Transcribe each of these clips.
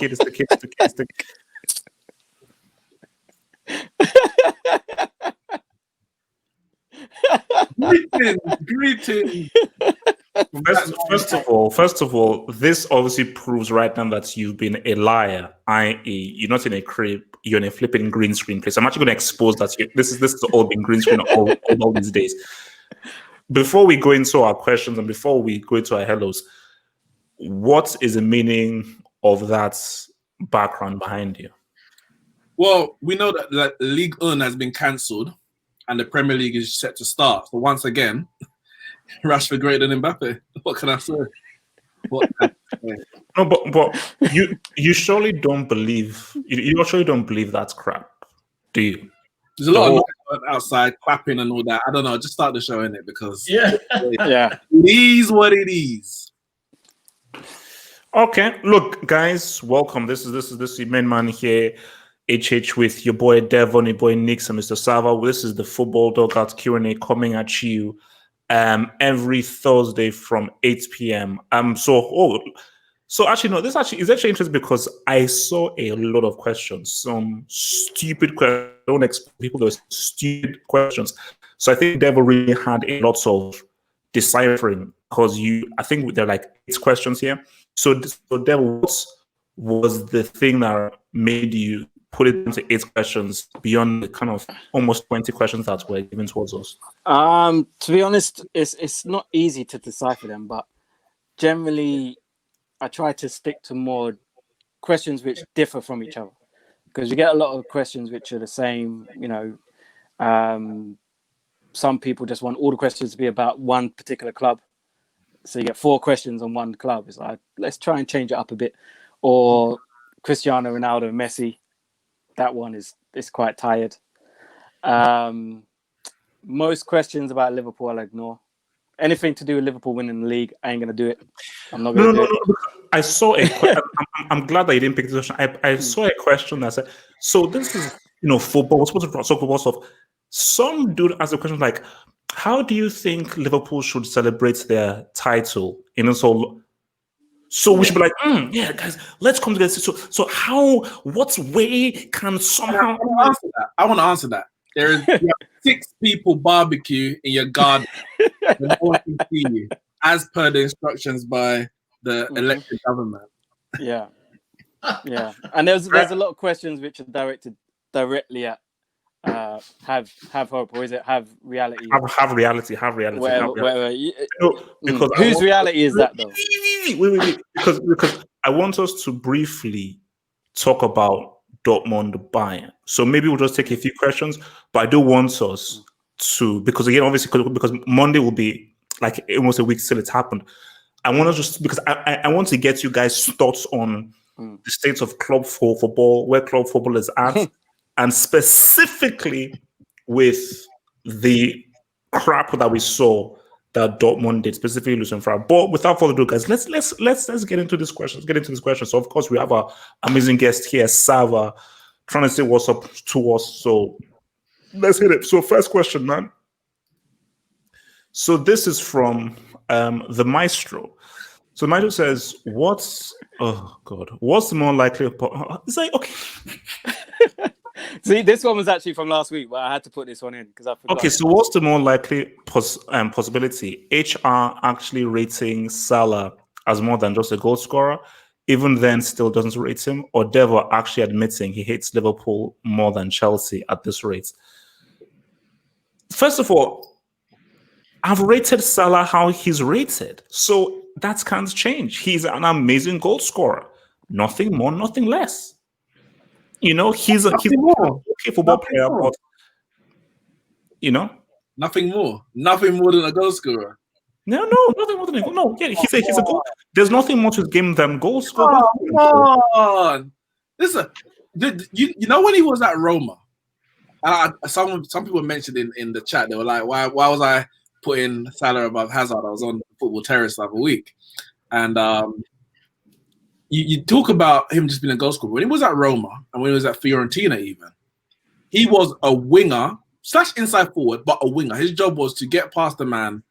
kid, it's the kid, it's the kid, it's the kid. Greetings. First of all, this obviously proves right now that you've been a liar, i.e., you're not in a crib, you're in a flipping green screen place. I'm actually going to expose that this is all been green screen all these days. Before we go into our questions and before we go into our hellos, what is the meaning of that background behind you? Well, we know that Ligue 1 has been cancelled and the Premier League is set to start. So once again, Rashford greater than Mbappe. What can I say? No, but you surely don't believe you surely don't believe that's crap, do you? There's a lot of noise outside clapping and all that. I don't know. Just start the show in it because yeah, it is what it is. Okay, look, guys, welcome. This is the main man here. HH with your boy Devon, your boy Nix, and Mr. Sava. This is the Football Dugout Q&A coming at you every Thursday from 8 p.m. So actually, no, this actually is interesting because I saw a lot of questions, some stupid questions. I don't expect people to have stupid questions. So I think Devon really had a lot of deciphering because I think there are like 8 questions here. So Devon, what was the thing that made you put it into 8 questions beyond the kind of almost 20 questions that were given towards us? To be honest, it's not easy to decipher them, but generally I try to stick to more questions which differ from each other because you get a lot of questions which are the same. You know, some people just want all the questions to be about one particular club. So you get 4 questions on one club. It's like, let's try and change it up a bit. Or Cristiano Ronaldo, Messi. That one is quite tired. Most questions about Liverpool I'll ignore. Anything to do with Liverpool winning the league, I ain't going to do it. I'm not going to do it. No. I saw I'm glad that you didn't pick this question. I saw a question that said, so this is, football. We're supposed to talk football stuff. Some dude asked a question like, how do you think Liverpool should celebrate their title? So we should be like, yeah, guys, let's come together. So what way can somehow... I want to answer that. There is 6 people barbecue in your garden. And no one can see you, as per the instructions by the elected government. Yeah. And there's a lot of questions which are directed directly at have hope, or is it have reality? Have reality. Whatever. Because whose reality is that though? Wait. Because I want us to briefly talk about Dortmund Bayern. So maybe we'll just take a few questions, but I do want us to, because again, obviously, because Monday will be like almost a week till it's happened. I want to just, because I want to get you guys' thoughts on the state of club football, where club football is at, and specifically with the crap that we saw that Dortmund did, specifically losing for. But without further ado, guys, let's get into this question. So of course we have our amazing guest here, Sava, trying to say what's up to us. So let's hit it. So first question, man. So this is from the Maestro. So the Maestro says, what's the more likely? It's like, okay. See, this one was actually from last week, but I had to put this one in because I forgot. Okay, so what's the more likely possibility? HR actually rating Salah as more than just a goal scorer, even then still doesn't rate him, or Devo actually admitting he hates Liverpool more than Chelsea at this rate? First of all, I've rated Salah how he's rated, so that can't change. He's an amazing goal scorer. Nothing more, nothing less. He's a okay football player, but nothing more than a goal scorer. No, nothing more than a goal. No, yeah, he's a goal. There's nothing more to his game than goals. Come on, listen. You know when he was at Roma, some people mentioned in the chat, they were like, why was I putting Salah above Hazard? I was on Football Terrace the other week, and you talk about him just being a goal scorer. When he was at Roma and when he was at Fiorentina even, he was a winger / inside forward, but a winger. His job was to get past the man,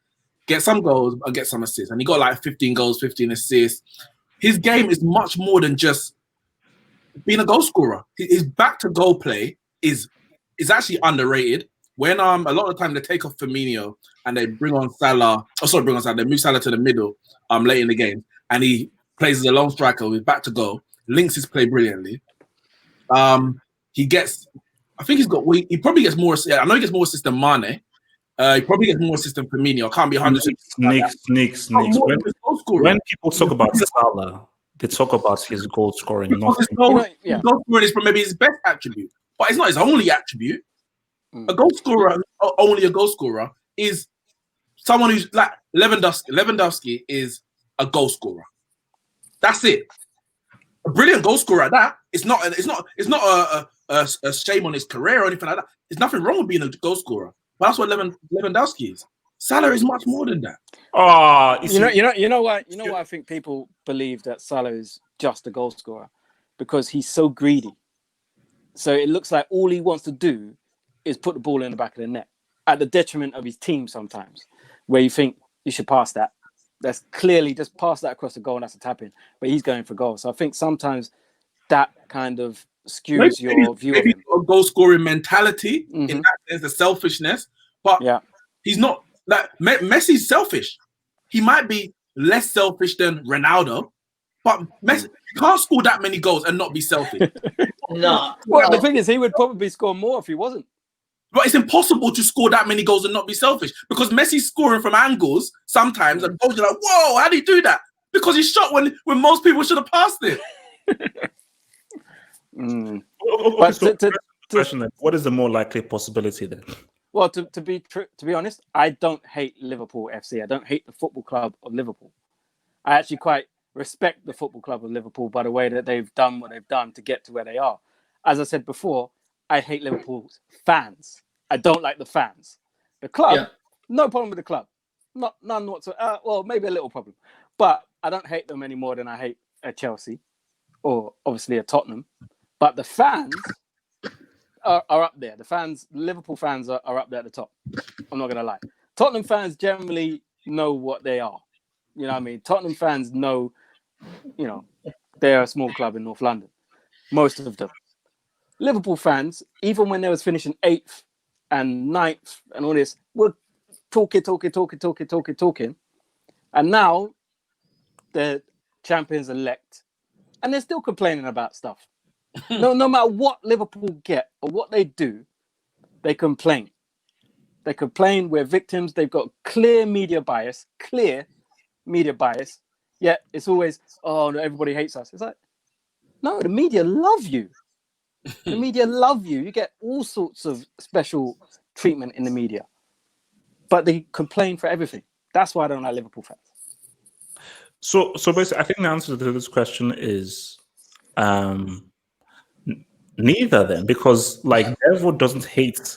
get some goals, and get some assists. And he got like 15 goals, 15 assists. His game is much more than just being a goal scorer. His back to goal play is actually underrated. When a lot of the time they take off Firmino and they bring on Salah. They move Salah to the middle late in the game, and he plays as a lone striker with back to goal, links his play brilliantly. He probably gets more. I know he gets more assists than Mane. He probably gets more assists than Firmino. I can't be 100%. Sneaks. When people talk about Salah, they talk about his goal scoring. Goal scoring is maybe his best attribute, but it's not his only attribute. A goal scorer, only a goal scorer, is someone who's like Lewandowski. Lewandowski is a goal scorer. That's it. A brilliant goal scorer at that. It's not a shame on his career or anything like that. There's nothing wrong with being a goal scorer. But that's what Lewandowski is. Salah is much more than that. You know why I think people believe that Salah is just a goal scorer? Because he's so greedy. So it looks like all he wants to do is put the ball in the back of the net at the detriment of his team sometimes, where you think you should pass that. That's clearly just pass that across the goal and that's a tap-in. But he's going for goal. So I think sometimes that kind of skews your view of him. A goal-scoring mentality in that sense, the selfishness. But he's not like Messi's selfish. He might be less selfish than Ronaldo, but Messi can't score that many goals and not be selfish. No. Well, the thing is, he would probably score more if he wasn't. But it's impossible to score that many goals and not be selfish because Messi's scoring from angles sometimes, and goals are like, whoa, how did he do that? Because he shot when most people should have passed it. What is the more likely possibility then? Well, to be honest, I don't hate Liverpool FC. I don't hate the football club of Liverpool. I actually quite respect the football club of Liverpool by the way that they've done what they've done to get to where they are. As I said before, I hate Liverpool's fans. I don't like the fans. The club, no problem with the club. None whatsoever. Well, maybe a little problem. But I don't hate them any more than I hate a Chelsea or obviously a Tottenham. But the fans are up there. The fans, Liverpool fans are up there at the top. I'm not going to lie. Tottenham fans generally know what they are. You know what I mean? Tottenham fans know, they're a small club in North London. Most of them. Liverpool fans, even when they was finishing 8th and 9th and all this, were talking. And now they're champions-elect. And they're still complaining about stuff. No matter what Liverpool get or what they do, they complain. They complain. We're victims. They've got clear media bias. Yet it's always, oh, no, everybody hates us. It's like, no, the media love you. The media love you. You get all sorts of special treatment in the media. But they complain for everything. That's why I don't like Liverpool fans. So basically, I think the answer to this question is neither then, because like Devil doesn't hate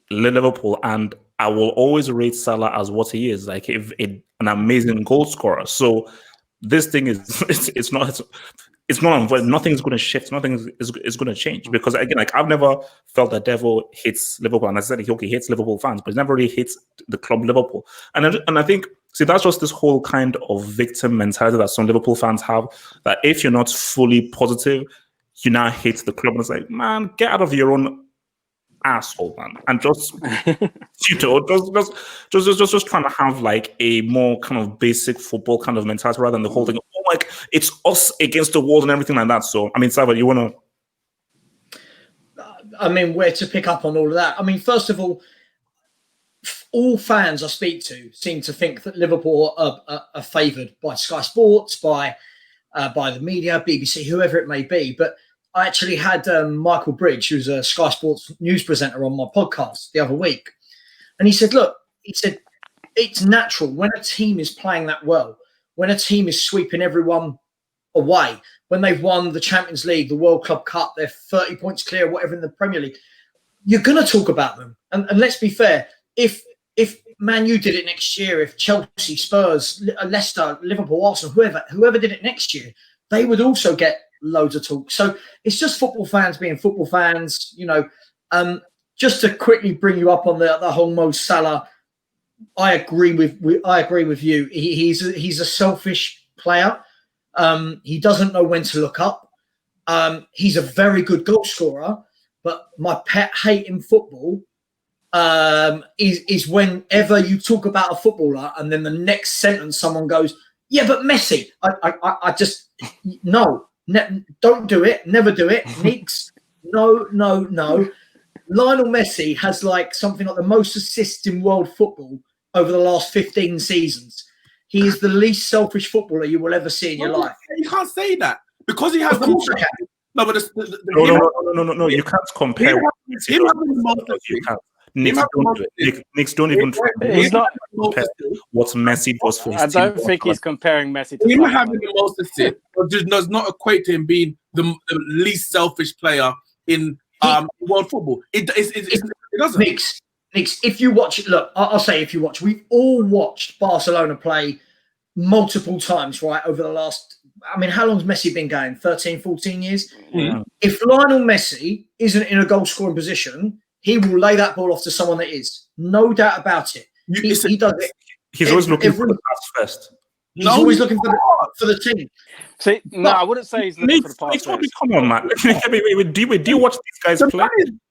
Liverpool, and I will always rate Salah as what he is, like an amazing goal scorer. So this thing is it's not nothing's going to shift, nothing is going to change, because again, like I've never felt that Devil hates Liverpool, and I said he hates Liverpool fans, but he never really hates the club Liverpool. And I think, see, that's just this whole kind of victim mentality that some Liverpool fans have, that if you're not fully positive, you now hate the club. And it's like, man, get out of your own asshole, man, and just just trying to have like a more kind of basic football kind of mentality rather than the whole thing. Oh, like it's us against the world and everything like that. So, I mean, Sava, you want to? I mean, where to pick up on all of that? I mean, first of all fans I speak to seem to think that Liverpool are favoured by Sky Sports, by the media, BBC, whoever it may be, but I actually had Michael Bridge, who's a Sky Sports news presenter, on my podcast the other week. And he said, it's natural when a team is playing that well, when a team is sweeping everyone away, when they've won the Champions League, the World Club Cup, they're 30 points clear, whatever in the Premier League, you're going to talk about them. And let's be fair, if Man U did it next year, if Chelsea, Spurs, Leicester, Liverpool, Arsenal, whoever did it next year, they would also get loads of talk. So it's just football fans being football fans. Just to quickly bring you up on the whole Mo Salah, I agree with you. He's a selfish player. He doesn't know when to look up. He's a very good goal scorer, but my pet hate in football is whenever you talk about a footballer and then the next sentence someone goes, yeah, but Messi. I just don't do it. Never do it. Neeks. No. Lionel Messi has like something like the most assists in world football over the last 15 seasons. He is the least selfish footballer you will ever see in your life. You can't say that because he has Of course I can. No, but no. You can't compare. Him having the most assists. Knicks don't do it. Knicks don't even try. He's not what Messi does for his I team. don't think he's comparing Messi to him Salah. having the most assists does not equate to him being the least selfish player in world football. It doesn't. Knicks, if you watch, look, I'll say if you watch, we've all watched Barcelona play multiple times, right, over the last, I mean, how long's Messi been going? 13, 14 years? Yeah. If Lionel Messi isn't in a goal-scoring position, he will lay that ball off to someone that is. No doubt about it. He does it. He's always looking for the pass first. He's always looking for the team. See, no, I wouldn't say he's looking for the pass first. Come on, man. Do you watch these guys play?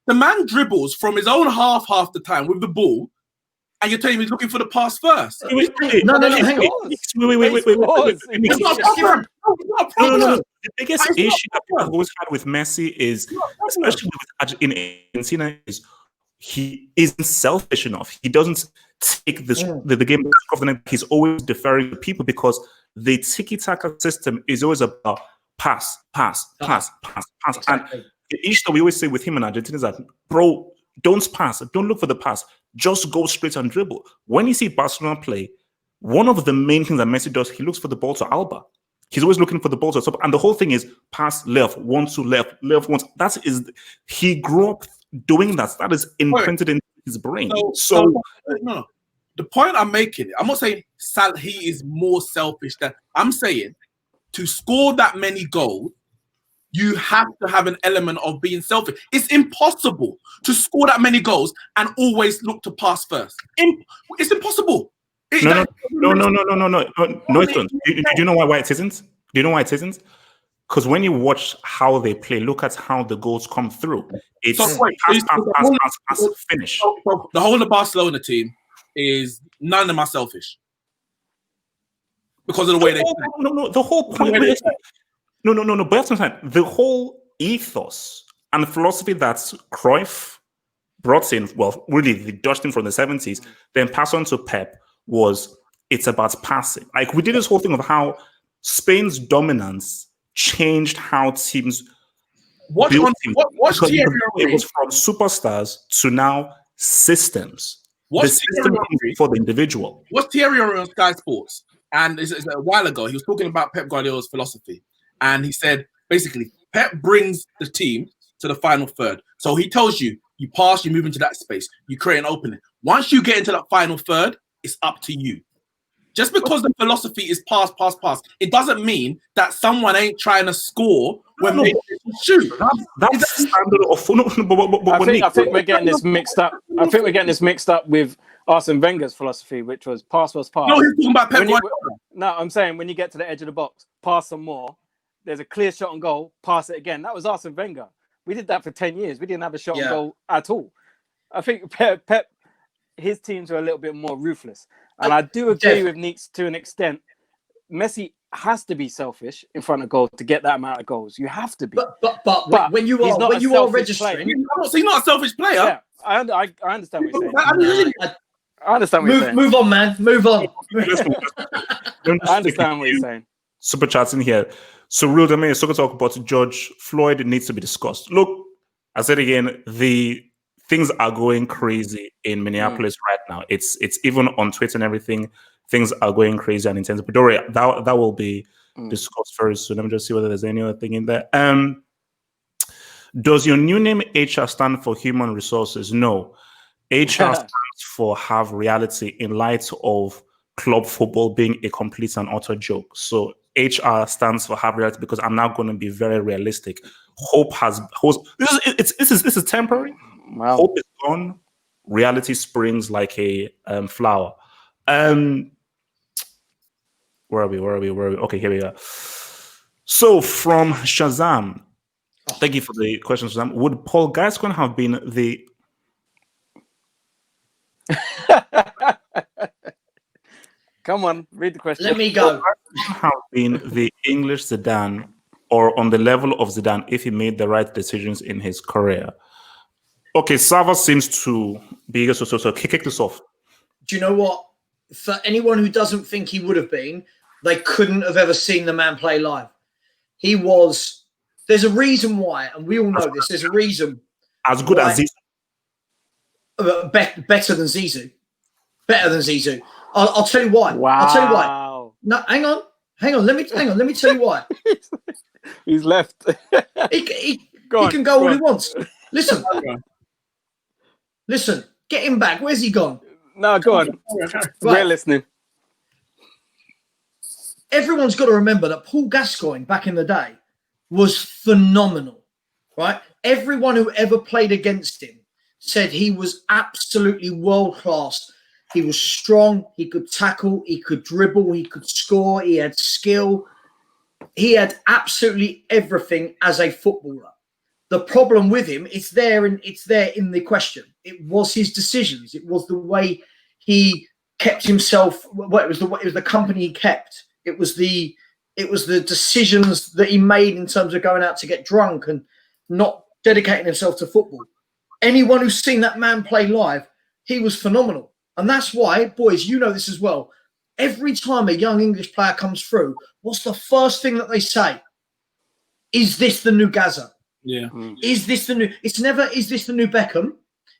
The man dribbles from his own half the time with the ball, and you're telling me he's looking for the pass first. No, hang on. Wait. It's not a problem. No. The biggest issue that people have always had with Messi is, especially in Argentina, is he isn't selfish enough. He doesn't take the game off the net. He's always deferring to people because the tiki-taka system is always about pass. Exactly. And the issue that we always say with him in Argentina is that, bro, don't pass. Don't look for the pass. Just go straight and dribble. When you see Barcelona play, one of the main things that Messi does, he looks for the ball to Alba. He's always looking for the ball to top. And the whole thing is pass left, 1-2 left, 1. That is, he grew up doing that. That is imprinted in his brain. So no. The point I'm making, I'm not saying he is more selfish than, I'm saying to score that many goals, you have to have an element of being selfish. It's impossible to score that many goals and always look to pass first. It's impossible. No. Do you know why it isn't? Do you know why it isn't? Because when you watch how they play, look at how the goals come through. It's pass, finish. So the whole of the Barcelona team is none of them are selfish because of the way they play. No. The whole point. No. But sometimes the whole ethos and the philosophy that Cruyff brought in, well, really the Dutch team from the 70s, then passed on to Pep, was it's about passing. Like we did this whole thing of how Spain's dominance changed how teams built teams. It was from superstars to now systems. The system for the individual. What's Thierry on Sky Sports? And it's a while ago, he was talking about Pep Guardiola's philosophy. And he said, basically, Pep brings the team to the final third. So he tells you, you pass, you move into that space, you create an opening. Once you get into that final third, it's up to you. Just because the philosophy is pass, it doesn't mean that someone ain't trying to score when they shoot. That's standard of I think we're getting this mixed up. I think we're getting this mixed up with Arsene Wenger's philosophy, which was pass. No, he's talking about Pep Guardiola. No, I'm saying when you get to the edge of the box, pass some more. There's a clear shot on goal, pass it again. That was Arsene Wenger. We did that for 10 years. We didn't have a shot on goal at all. I think Pep, his teams were a little bit more ruthless. And I do agree with Neeks to an extent. Messi has to be selfish in front of goal to get that amount of goals. You have to be. But when you are registering, he's not a selfish player. Yeah, I understand what you're saying. I understand what you're saying. Move on, man. Move on. I understand what you're saying. Super chats in here. So, real domain is talk about George Floyd. It needs to be discussed. Look, I said again, the things are going crazy in Minneapolis right now. It's even on Twitter and everything. Things are going crazy and intense. But don't worry, that will be discussed very soon. Let me just see whether there's any other thing in there. Does your new name HR stand for human resources? No. HR stands for have reality in light of club football being a complete and utter joke. So HR stands for have reality because I'm now going to be very realistic. This is temporary. Wow. Hope is gone. Reality springs like a flower. Where are we? Okay, here we are. So from Shazam, thank you for the question, Shazam. Would Paul Gascoigne have been the Come on, read the question. Let me go. have been the English Zidane or on the level of Zidane if he made the right decisions in his career? Okay, Sava seems to be so kick this off. Do you know what? For anyone who doesn't think he would have been, they couldn't have ever seen the man play live. He was. There's a reason why, and we all know this. There's a reason. As good as this. Better than Zizou. Better than Zizou. I'll tell you why. Wow. I'll tell you why. No, hang on. Let me tell you why. He's left. He can go all he wants. Listen. Get him back. Where's he gone? No, go on. Right. We're listening. Everyone's got to remember that Paul Gascoigne back in the day was phenomenal, right? Everyone who ever played against him said he was absolutely world class. He was strong. He could tackle. He could dribble. He could score. He had skill. He had absolutely everything as a footballer. The problem with him, it's there in the question. It was his decisions. It was the way he kept himself. Well, it was the company he kept. It was the decisions that he made in terms of going out to get drunk and not dedicating himself to football. Anyone who's seen that man play live, he was phenomenal. And that's why, boys, you know this as well. Every time a young English player comes through, what's the first thing that they say? Is this the new Gazza? Yeah. Is this the new? It's never, is this the new Beckham?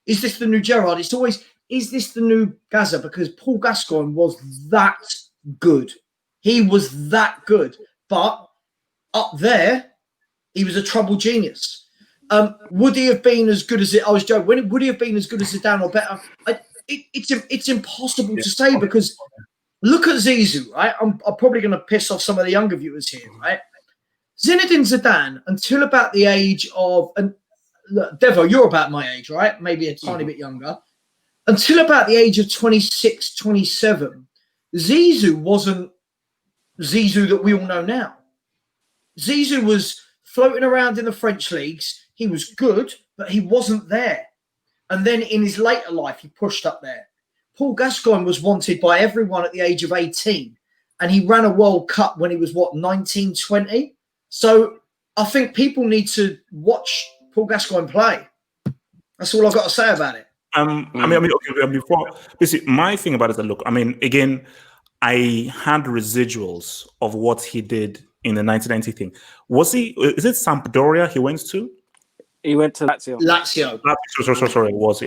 Is this the new Gerrard? It's always, is this the new Gazza? Because Paul Gascoigne was that good. He was that good. But up there, he was a trouble genius. Would he have been as good as it? I was joking. Would he have been as good as Zidane or better? It's impossible to say because look at Zizou, right? I'm probably going to piss off some of the younger viewers here, right? Zinedine Zidane, until about the age of, and look, Devo, you're about my age, right? Maybe a tiny bit younger. Until about the age of 26, 27, Zizou wasn't Zizou that we all know now. Zizou was floating around in the French leagues. He was good, but he wasn't there. And then in his later life, he pushed up there. Paul Gascoigne was wanted by everyone at the age of 18. And he ran a World Cup when he was, 19, 20? So I think people need to watch Paul Gascoigne play. That's all I've got to say about it. Before, basically, my thing about it is that, look, again, I had residuals of what he did in the 1990 thing. Is it Sampdoria he went to? He went to Lazio. Sorry, it was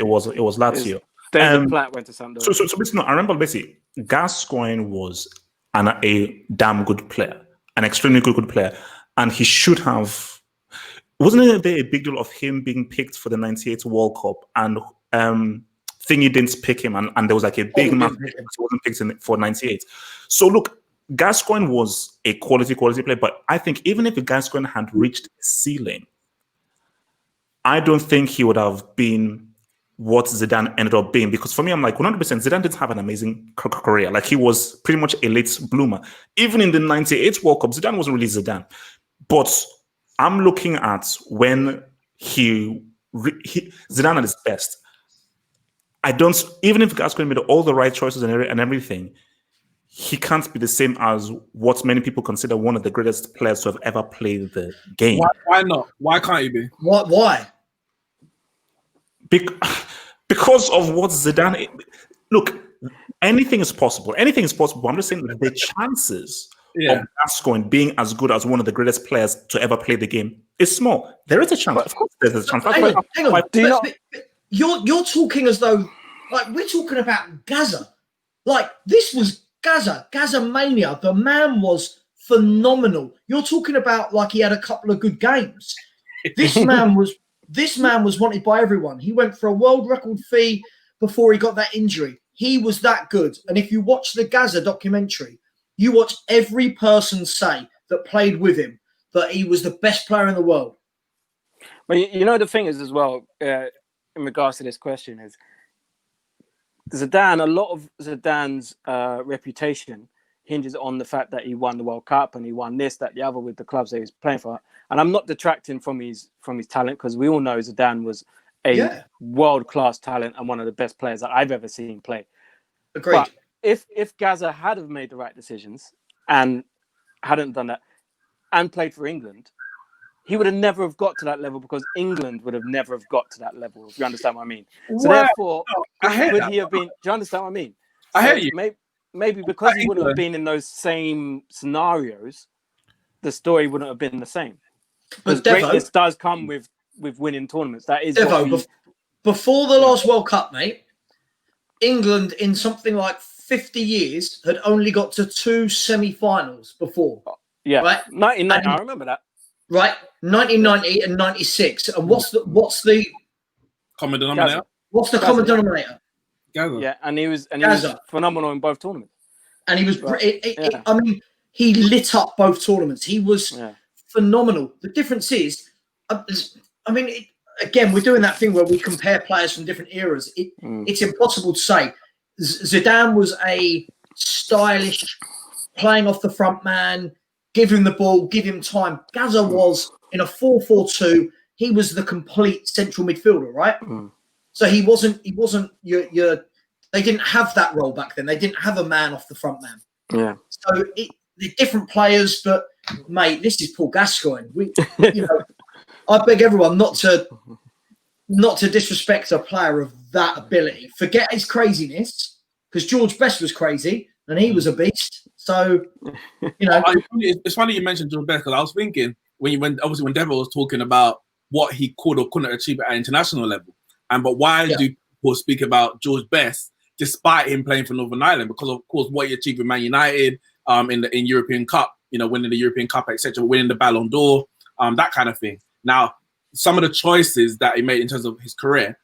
Lazio. David Platt went to Sampdoria. So basically, I remember basically Gascoigne was a damn good player, an extremely good player, and he should have. Wasn't there a big deal of him being picked for the '98 World Cup and Thingy didn't pick him, and there was like a big match because he wasn't picked for '98. So look, Gascoigne was a quality player, but I think even if Gascoigne had reached the ceiling, I don't think he would have been what Zidane ended up being. Because for me, I'm like 100%, Zidane didn't have an amazing career. Like he was pretty much a late bloomer. Even in the '98 World Cup, Zidane wasn't really Zidane. But I'm looking at when Zidane at his best. Even if Gascoigne made all the right choices and everything, he can't be the same as what many people consider one of the greatest players to have ever played the game. Why not? Why can't he be? Why? Because of what Zidane. Look, anything is possible. Anything is possible. I'm just saying that the chances of Gascoigne being as good as one of the greatest players to ever play the game is small. There is a chance. Of course, there's a chance. Hang on. You're talking as though like we're talking about Gazza. Like this was Gazza mania. The man was phenomenal. You're talking about like he had a couple of good games. This man was wanted by everyone. He went for a world record fee before he got that injury. He was that good. And if you watch the Gazza documentary, you watch every person say that played with him that he was the best player in the world. But you know the thing is as well, in regards to this question is Zidane, a lot of Zidane's reputation, hinges on the fact that he won the World Cup and he won this, that, the other with the clubs that he was playing for. And I'm not detracting from his talent, because we all know Zidane was a world-class talent and one of the best players that I've ever seen play. Agreed. But if Gazza had have made the right decisions and hadn't done that and played for England, he would have never have got to that level, because England would have never have got to that level, if you understand what I mean. So therefore, would he have been... Do you understand what I mean? I hear you. Maybe because he wouldn't have been in those same scenarios, the story wouldn't have been the same. Because greatness does come with winning tournaments. That is Devo, before the last World Cup, mate, England in something like 50 years had only got to 2 semi-finals before. Yeah, right? 1990. I remember that. Right, 1990 and 96. And what's the common denominator? What's the common denominator? Gazza. Yeah, and he was phenomenal in both tournaments. And he was, I mean, he lit up both tournaments. He was phenomenal. The difference is, I mean, again, we're doing that thing where we compare players from different eras. It's impossible to say. Zidane was a stylish, playing off the front man, give him the ball, give him time. Gazza was in a 4-4-2. He was the complete central midfielder, right? So he wasn't your. They didn't have that role back then. They didn't have a man off the front man. Yeah. So they're different players, but mate, this is Paul Gascoigne. I beg everyone not to disrespect a player of that ability. Forget his craziness, because George Best was crazy and he was a beast. So, it's funny you mentioned George Best, because I was thinking when Davies was talking about what he could or couldn't achieve at international level, but why do people speak about George Best despite him playing for Northern Ireland? Because of course what he achieved with Man United in European Cup, winning the European Cup, etc., winning the Ballon d'Or, that kind of thing. Now, some of the choices that he made in terms of his career,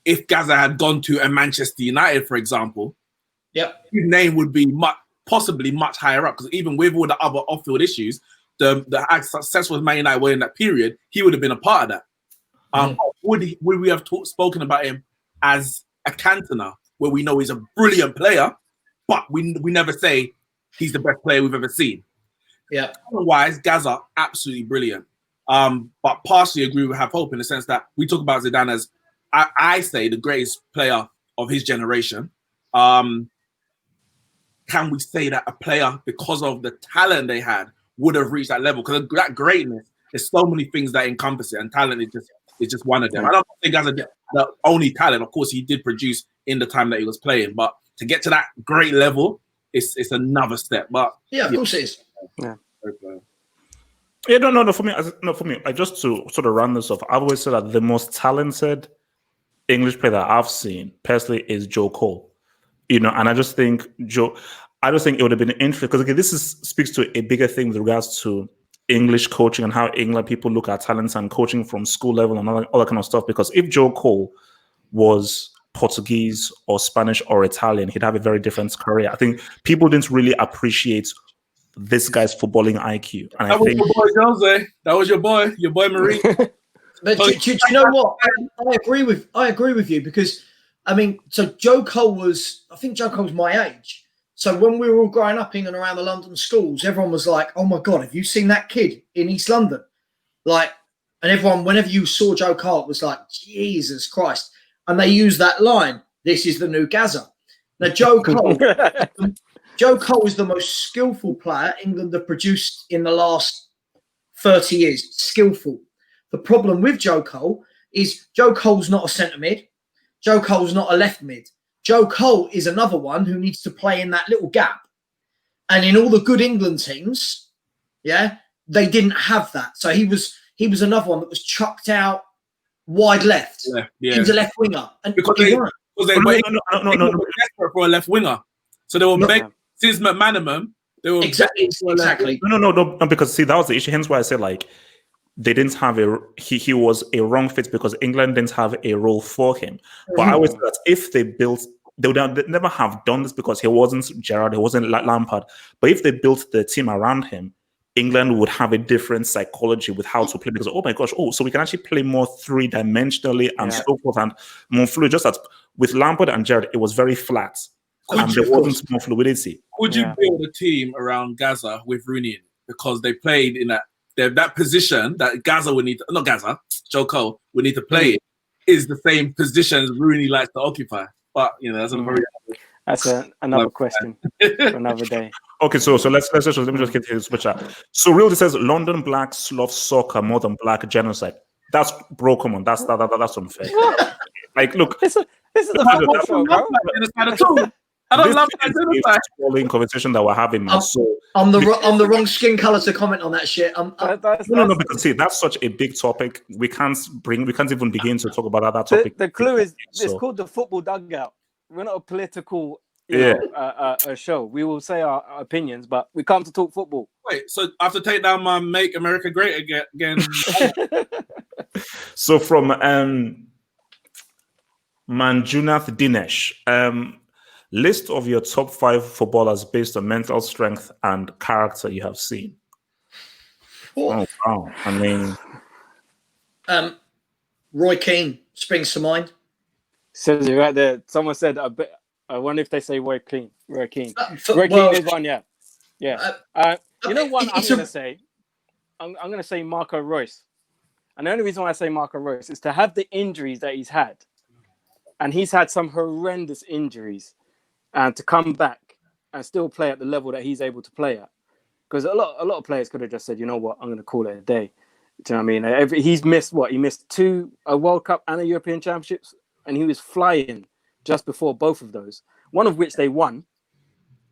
if Gazza had gone to a Manchester United, for example, his name would be possibly much higher up, because even with all the other off-field issues, the successful Man United were in that period, he would have been a part of that. Would we have spoken about him as a Cantona, where we know he's a brilliant player, but we never say he's the best player we've ever seen? Yeah. Otherwise, Gazza, absolutely brilliant. But partially agree with Have Hope in the sense that we talk about Zidane as, I say, the greatest player of his generation. Can we say that a player, because of the talent they had, would have reached that level? Because that greatness, there's so many things that encompass it, and talent is just one of them. I don't think Gazza the only talent. Of course, he did produce in the time that he was playing, but to get to that great level, it's another step. But of course it is. Yeah. Yeah, no. For me, I just to sort of round this off, I've always said that the most talented English player that I've seen personally is Joe Cole. And I just think it would have been interesting, because again, this speaks to a bigger thing with regards to English coaching and how England people look at talents and coaching from school level and all that kind of stuff. Because if Joe Cole was Portuguese or Spanish or Italian, he'd have a very different career. I think people didn't really appreciate this guy's footballing IQ. And that was your boy, Jose. That was your boy Marie. But do you know what? I agree with you, because I mean, so Joe Cole was my age. So when we were all growing up in and around the London schools, everyone was like, "Oh my God, have you seen that kid in East London?" And everyone, whenever you saw Joe Cole, it was like, Jesus Christ. And they used that line, "This is the new Gazza." Now, Joe Cole is the most skillful player England have produced in the last 30 years. Skillful. The problem with Joe Cole is Joe Cole's not a centre mid. Joe Cole's not a left mid. Joe Cole is another one who needs to play in that little gap. And in all the good England teams, they didn't have that. So he was another one that was chucked out wide left. He was a left winger. And because they were desperate for a left winger. So they were begging since McManaman. They were exactly. No, because see, that was the issue. Hence why I said they didn't have he was a wrong fit, because England didn't have a role for him. But I always said that if they would never have done this, because he wasn't Gerrard, he wasn't Lampard. But if they built the team around him, England would have a different psychology with how to play, because oh my gosh, so we can actually play more three-dimensionally and so forth and more fluid. Just that with Lampard and Gerrard, it was very flat. and there wasn't more fluidity. Would you build a team around Gazza with Rooney in it? Because they played in that position that Gazza would need to, not Gazza, Joe Cole would need to play in, is the same position as Rooney likes to occupy. But that's another question for another day. Okay, so let me just get to the switch out. So Real says London blacks love soccer more than black genocide. That's come on. That's unfair. Like, look, this is the football show, bro. I don't love that genocide. Conversation that we're having, man. So I'm the wrong skin color to comment on that shit. No, because see, that's such a big topic. We can't even begin to talk about that topic. The clue is it's called the Football Dugout. We're not a political a show. We will say our opinions, but we come to talk football. Wait, so I have to take down my "Make America Great Again." So from Manjunath Dinesh, list of your top 5 footballers based on mental strength and character you have seen. Oh wow! I mean, Roy Keane springs to mind. Says it right there. Someone said, I wonder if they say Roy Keane. Roy Keane is one, yeah. You know what I'm going to say? I'm going to say Marco Reus. And the only reason why I say Marco Reus is to have the injuries that he's had. And he's had some horrendous injuries. And to come back and still play at the level that he's able to play at. Because a lot of players could have just said, you know what, I'm going to call it a day. Do you know what I mean? He's missed what? He missed 2 a World Cup and a European Championships. And he was flying just before both of those, one of which they won.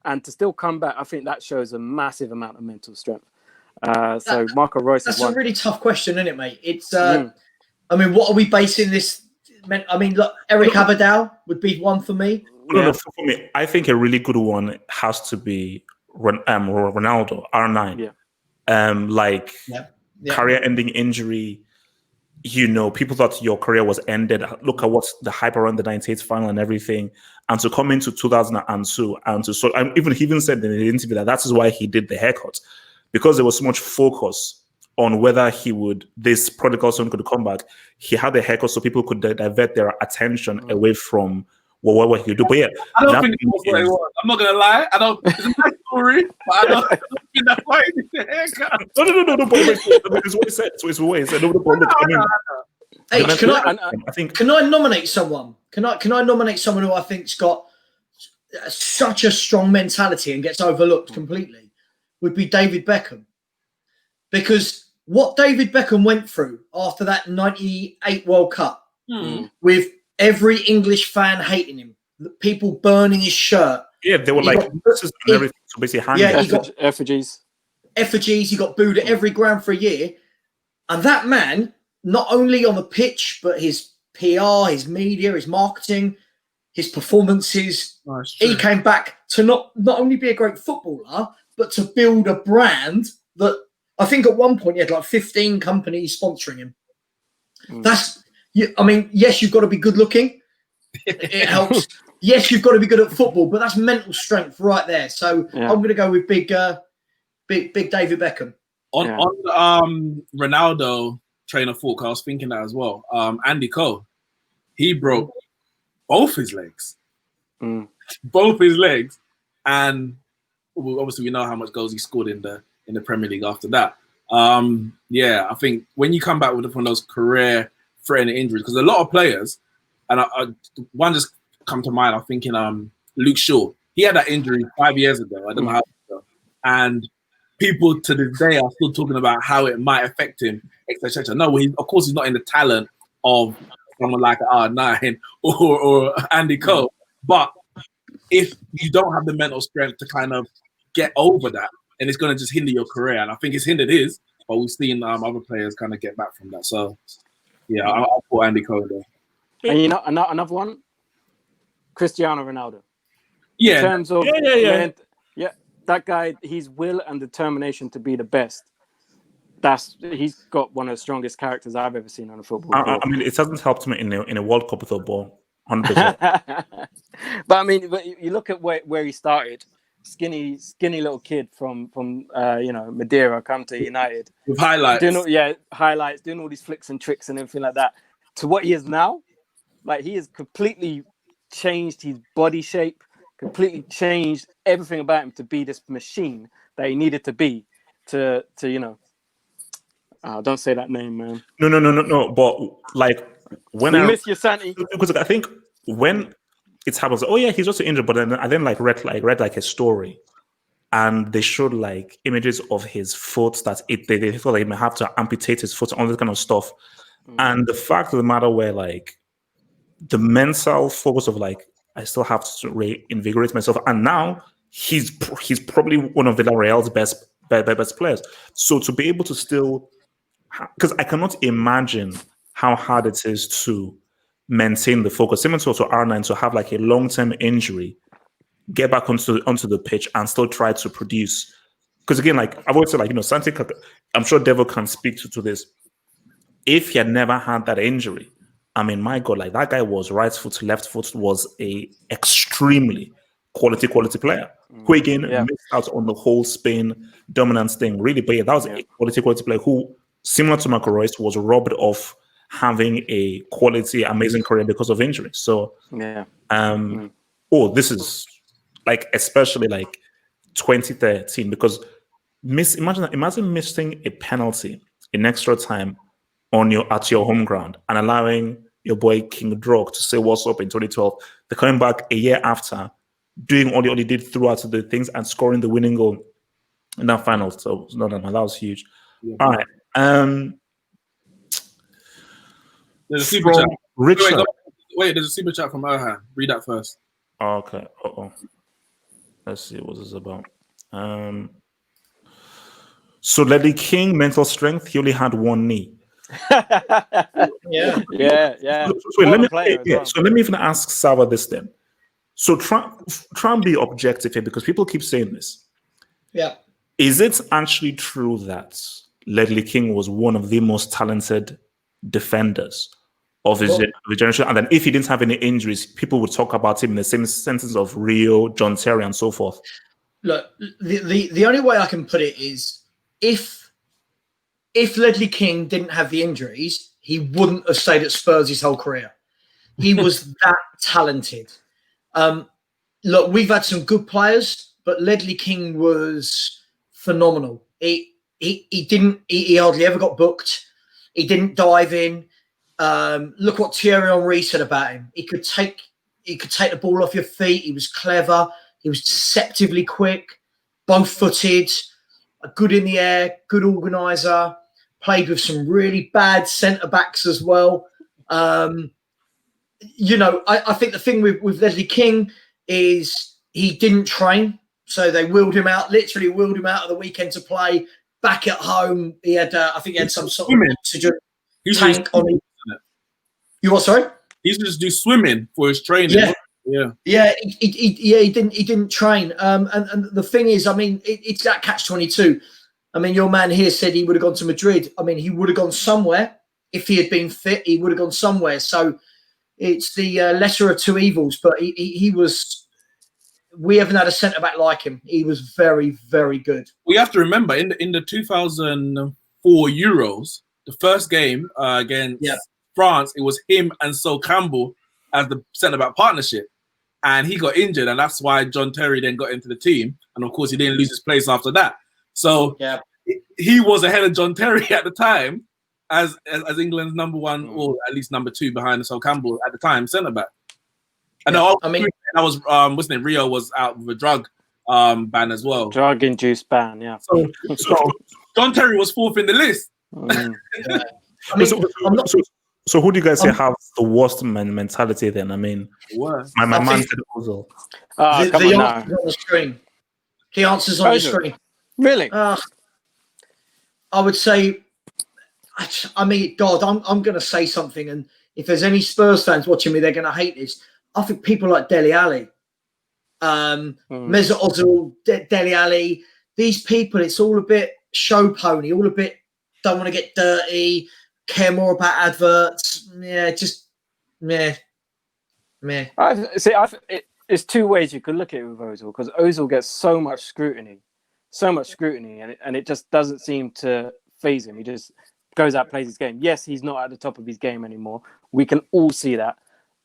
And to still come back, I think that shows a massive amount of mental strength. So Marco Reus is one. That's a really tough question, isn't it, mate? It's, I mean, what are we basing this? I mean, look, Eric Abidal would be one for me. No, for me, I think a really good one has to be Ronaldo, R9. Career-ending injury. You know, people thought your career was ended. Look at what's the hype around the 98 final and everything. And to come into 2002 and to he even said in the interview that is why he did the haircut, because there was so much focus on whether this prodigal son could come back. He had the haircut so people could divert their attention away from what he could do. But yeah, I don't think that's what it was. I'm not gonna lie. It's a nice story, but I don't think that's why he did the haircut. No. But it's what he said. So it's what he said. Can I nominate someone? Can I nominate someone who I think's got such a strong mentality and gets overlooked completely? Would be David Beckham, because what David Beckham went through after that 98 World Cup with every English fan hating him, people burning his shirt. Yeah, they were everything. So basically, he got effigies. He got booed at every ground for a year. And that man, not only on the pitch, but his PR, his media, his marketing, his performances, he came back to not only be a great footballer, but to build a brand that I think at one point he had like 15 companies sponsoring him. Yes, you've got to be good looking. It helps. Yes, you've got to be good at football, but that's mental strength right there. So I'm going to go with big David Beckham. On Ronaldo train of thought, I was thinking that as well. Andy Cole, he broke both his legs. Both his legs. And obviously we know how much goals he scored in the Premier League after that. I think when you come back with one of those career-threatening injuries, because a lot of players, and one just come to mind, I'm thinking Luke Shaw. He had that injury 5 years ago. I don't know how ago. And people to this day are still talking about how it might affect him, etc. No, of course he's not in the talent of someone like R9 or Andy Cole. But if you don't have the mental strength to kind of get over that, and it's going to just hinder your career. And I think it's hindered his, but we've seen other players kind of get back from that. So, yeah, I'll put Andy Cole there. And you know, another one, Cristiano Ronaldo. Yeah. In terms of, that guy, his will and determination to be the best. He's got one of the strongest characters I've ever seen on a football field. I mean, it hasn't helped him in a World Cup with a ball. 100%. But I mean, you look at where he started. Skinny little kid from Madeira, come to United with highlights. Highlights, doing all these flicks and tricks and everything like that. To what he is now, like he has completely changed his body shape, completely changed everything about him to be this machine that he needed to be to don't say that name, man. No. But like when We I miss you, Santi. because I think when it happens, oh yeah, he's also injured. But then I then read like a story, and they showed like images of his foot that they thought like he may have to amputate his foot, all this kind of stuff. And the fact of the matter where like the mental focus of like I still have to reinvigorate myself, and now he's probably one of Villarreal's best players. So to be able to still, because I cannot imagine how hard it is to maintain the focus, similar to R9, to have like a long-term injury, get back onto the pitch and still try to produce. Because again, like I've always said, like Santi, I'm sure Devil can speak to this. If he had never had that injury, I mean, my God, like that guy was right foot to left foot, was a extremely quality player who again missed out on the whole Spain dominance thing, really. But yeah, that was a quality player who, similar to Marco Reus, was robbed of having a quality, amazing career because of injury. So, this is like especially like 2013, because imagine missing a penalty in extra time at your home ground and allowing your boy King Drog to say what's up in 2012. They're coming back a year after, doing all he did throughout the things and scoring the winning goal in that final. So no, that was huge. Yeah. All right. There's a super chat. Richard. Wait, there's a super chat from Erhan. Read that first. Okay. Let's see what this is about. So Ledley King, mental strength, he only had one knee. Yeah. So let me even ask Sava this then. So try and be objective here, because people keep saying this. Yeah. Is it actually true that Ledley King was one of the most talented defenders of his generation? And then if he didn't have any injuries, people would talk about him in the same sentence of Rio, John Terry, and so forth. Look, the only way I can put it is if Ledley King didn't have the injuries, he wouldn't have stayed at Spurs his whole career. He was that talented. Look, we've had some good players, but Ledley King was phenomenal. He hardly ever got booked. He didn't dive in. Look what Thierry Henry said about him. He could take the ball off your feet. He was clever. He was deceptively quick, both-footed, good in the air, good organizer. Played with some really bad centre-backs as well. I think the thing with Ledley King is he didn't train. So they literally wheeled him out of the weekend to play. Back at home, he had, I think he had some sort of oxygen tank on him. You what, sorry? He used to just do swimming for his training. Yeah. He didn't train. And the thing is, I mean, it's that catch-22. I mean, your man here said he would have gone to Madrid. I mean, he would have gone somewhere if he had been fit. He would have gone somewhere. So it's the lesser of two evils. But he was. We haven't had a centre back like him. He was very, very good. We have to remember in the 2004 Euros, the first game against France, it was him and Sol Campbell as the centre back partnership, and he got injured, and that's why John Terry then got into the team, and of course he didn't lose his place after that. So he was ahead of John Terry at the time as England's number one, or at least number two behind Sol Campbell at the time centre back. And I mean, that was wasn't it? Rio was out with a drug ban as well. Drug-induced ban, yeah. So John Terry was fourth in the list. So who do you guys say have the worst mentality then? I mean, my man said Ozil. The answer's on the screen. The answer's on the screen. Really? I would say, I mean, God, I'm going to say something, and if there's any Spurs fans watching me, they're going to hate this. I think people like Dele Alli, Mesut Ozil, Dele Alli, these people, it's all a bit show pony, all a bit don't want to get dirty, care more about adverts. It's two ways you could look at it with Ozil, because Ozil gets so much scrutiny, and it just doesn't seem to faze him. He just goes out, plays his game. Yes, he's not at the top of his game anymore. We can all see that,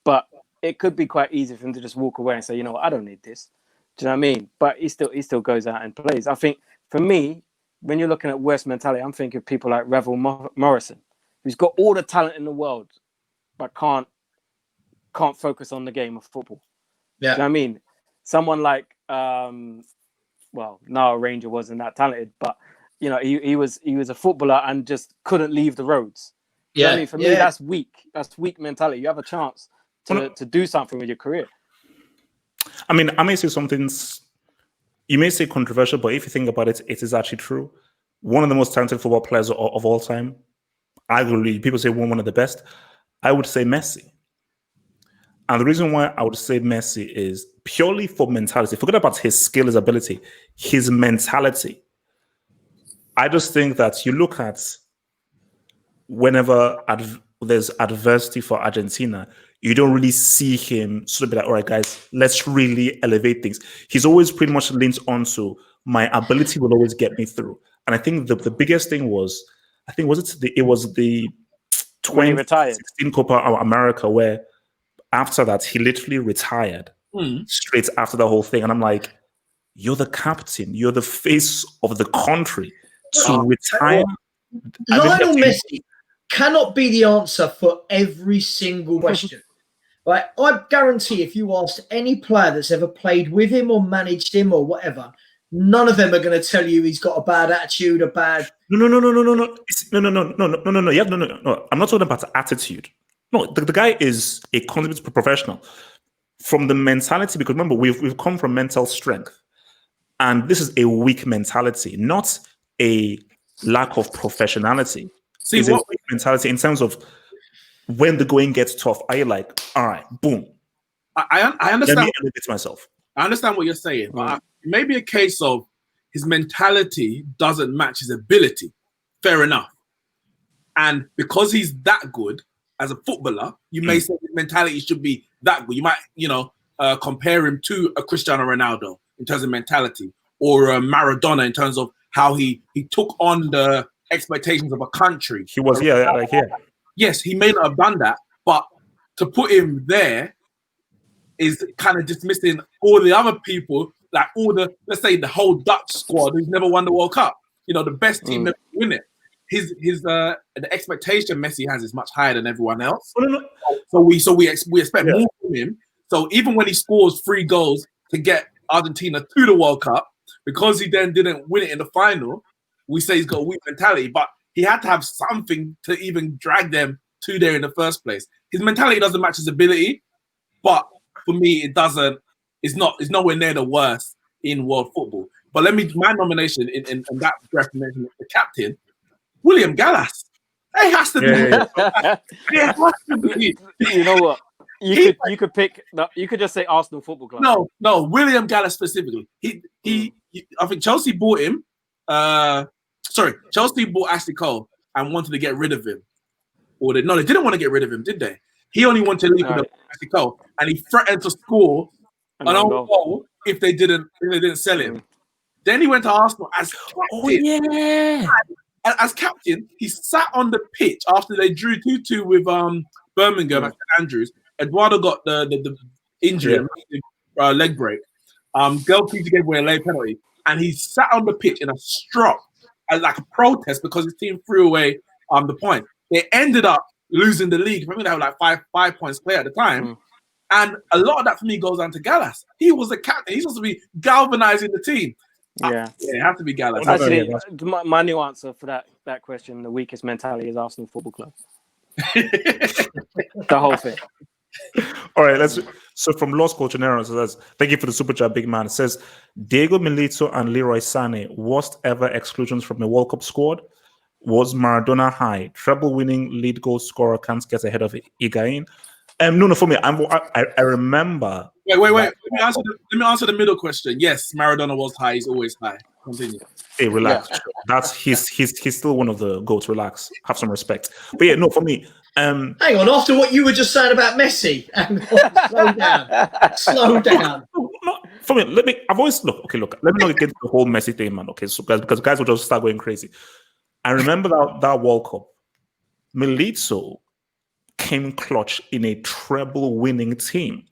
but it could be quite easy for him to just walk away and say, you know what, I don't need this. Do you know what I mean? But he still goes out and plays. I think for me, when you're looking at West mentality, I'm thinking of people like Revel Morrison, who's got all the talent in the world, but can't focus on the game of football. Yeah. Do you know what I mean? Someone like, Noah Ranger wasn't that talented, but you know, he was a footballer and just couldn't leave the roads. Do you know what I mean? For me, that's weak. That's weak mentality. You have a chance to do something with your career. I mean, I may say something, you may say controversial, but if you think about it, it is actually true. One of the most talented football players of all time, arguably, people say one of the best, I would say Messi. And the reason why I would say Messi is purely for mentality. Forget about his skill, his ability, his mentality. I just think that you look at whenever there's adversity for Argentina, you don't really see him sort of be like, all right, guys, let's really elevate things. He's always pretty much leans onto my ability will always get me through. And I think the biggest thing was, it was the 2016 Copa America where after that, he literally retired straight after the whole thing. And I'm like, you're the captain. You're the face of the country. To retire. Lionel Messi cannot be the answer for every single question. Right? I guarantee if you asked any player that's ever played with him or managed him or whatever, none of them are going to tell you he's got a bad attitude, a bad... No. Yeah, no. I'm not talking about attitude. No, the guy is a consummate professional. From the mentality, because remember, we've come from mental strength. And this is a weak mentality, not a lack of professionality. It's a weak mentality in terms of when the going gets tough, are you like, all right, boom. I understand. Let me elevate myself. I understand what you're saying, but it may be a case of his mentality doesn't match his ability. Fair enough. And because he's that good as a footballer, you may say his mentality should be that good. You might, compare him to a Cristiano Ronaldo in terms of mentality, or a Maradona in terms of how he took on the expectations of a country. He was, Yes, he may not have done that, but to put him there is kind of dismissing all the other people, like let's say the whole Dutch squad who's never won the World Cup. You know, the best team never win it. The expectation Messi has is much higher than everyone else. So we expect more from him. So even when he scores 3 goals to get Argentina to the World Cup, because he then didn't win it in the final, we say he's got a weak mentality. But he had to have something to even drag them to there in the first place. His mentality doesn't match his ability, but for me, it's nowhere near the worst in world football. But my nomination in that breath mention the captain, William Gallas. It has to be. It has to be. You know what? You could pick. You could just say Arsenal Football Club. No, William Gallas specifically. I think Chelsea bought him. Chelsea bought Ashley Cole and wanted to get rid of him. They didn't want to get rid of him, did they? He only wanted to leave with Ashley Cole, and he threatened to score an own goal if they didn't sell him. Then he went to Arsenal as captain. As captain, he sat on the pitch after they drew 2-2 with Birmingham at St Andrews. Eduardo got the injury, leg break. Goalkeeper gave away a late penalty, and he sat on the pitch in a strop as like a protest because his team threw away the point. They ended up losing the league. I think they had like five points clear at the time. And a lot of that for me goes down to Gallas. He was the captain. He's supposed to be galvanizing the team. It has to be Gallas. Actually, my new answer for that question, the weakest mentality is Arsenal Football Club. The whole thing. All right, so from Lost Culture Nero says, thank you for the super chat, big man. It says Diego Milito and Leroy Sané, worst ever exclusions from the World Cup squad. Was Maradona high? Treble winning lead goal scorer can't get ahead of Higuain. No, for me, I remember. Wait. Let me answer the middle question. Yes, Maradona was high. He's always high. Continue. Hey, relax. Yeah. That's he's still one of the GOATs. Relax. Have some respect. But yeah, no, for me. Hang on. After what you were just saying about Messi, slow down. No, for me, I've always look. Let me not get the whole Messi thing, man. Okay, so because guys will just start going crazy. I remember that World Cup. Milito came clutch in a treble-winning team.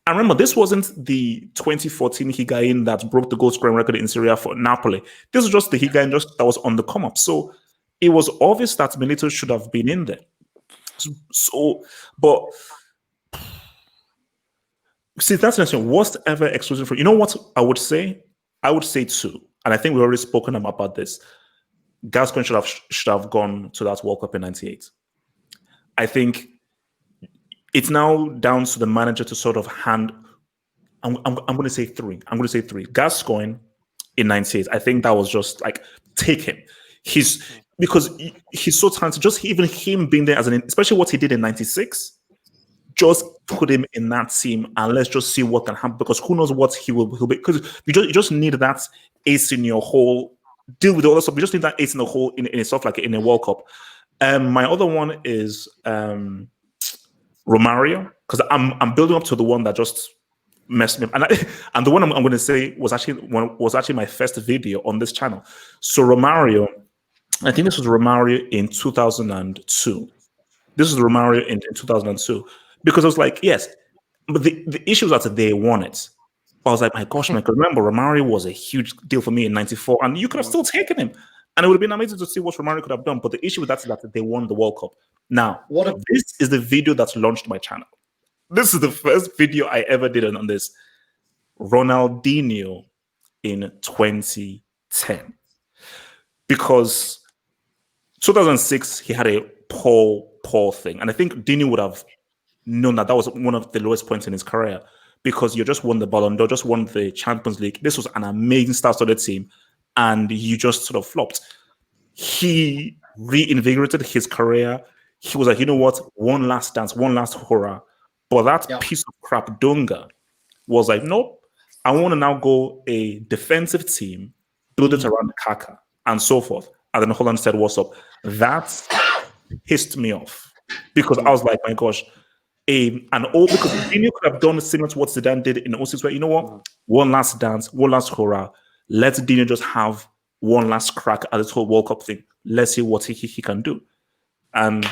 And remember, this wasn't the 2014 Higuain that broke the goal scoring record in Serie A for Napoli. This was just the Higuain that was on the come up. So it was obvious that Milito should have been in there. But see, that's interesting. Worst ever exclusion for, you know what I would say? I would say two. And I think we've already spoken about this. Gascoigne should have gone to that World Cup in '98. I think it's now down to the manager to sort of hand. I'm going to say three. Gascoigne in '98. I think that was just like, take him. Because he's so talented. Just even him being there especially what he did in '96. Just put him in that team and let's just see what can happen. Because who knows what he'll be. Because you just need that ace in your hole. Deal with all the stuff. You just need that ace in the hole in stuff like in a World Cup. My other one is Romario, because I'm building up to the one that just messed me up, and the one I'm going to say was actually my first video on this channel. So Romario, I think this was Romario in 2002. This was Romario in 2002, because I was like, yes, but the issue was that they won it. I was like, my gosh, man, because remember, Romario was a huge deal for me in '94, and you could have still taken him. And it would have been amazing to see what Romario could have done. But the issue with that is that they won the World Cup. Now, this is the video that launched my channel. This is the first video I ever did on this. Ronaldinho in 2010. Because 2006, he had a poor thing. And I think Dini would have known that was one of the lowest points in his career. Because you just won the Ballon d'Or, just won the Champions League. This was an amazing star-studded team. And you just sort of flopped. He reinvigorated his career. He was like, you know what? One last dance, one last hurrah. But that piece of crap, Dunga, was like, nope. I want to now go a defensive team, build it around Kaka, and so forth. And then Holland said, what's up? That pissed me off. Because I was like, my gosh. Because Dino could have done similar to what Zidane did in 06, where, you know what? One last dance, one last hurrah. Let Dino just have one last crack at this whole World Cup thing. Let's see what he can do. And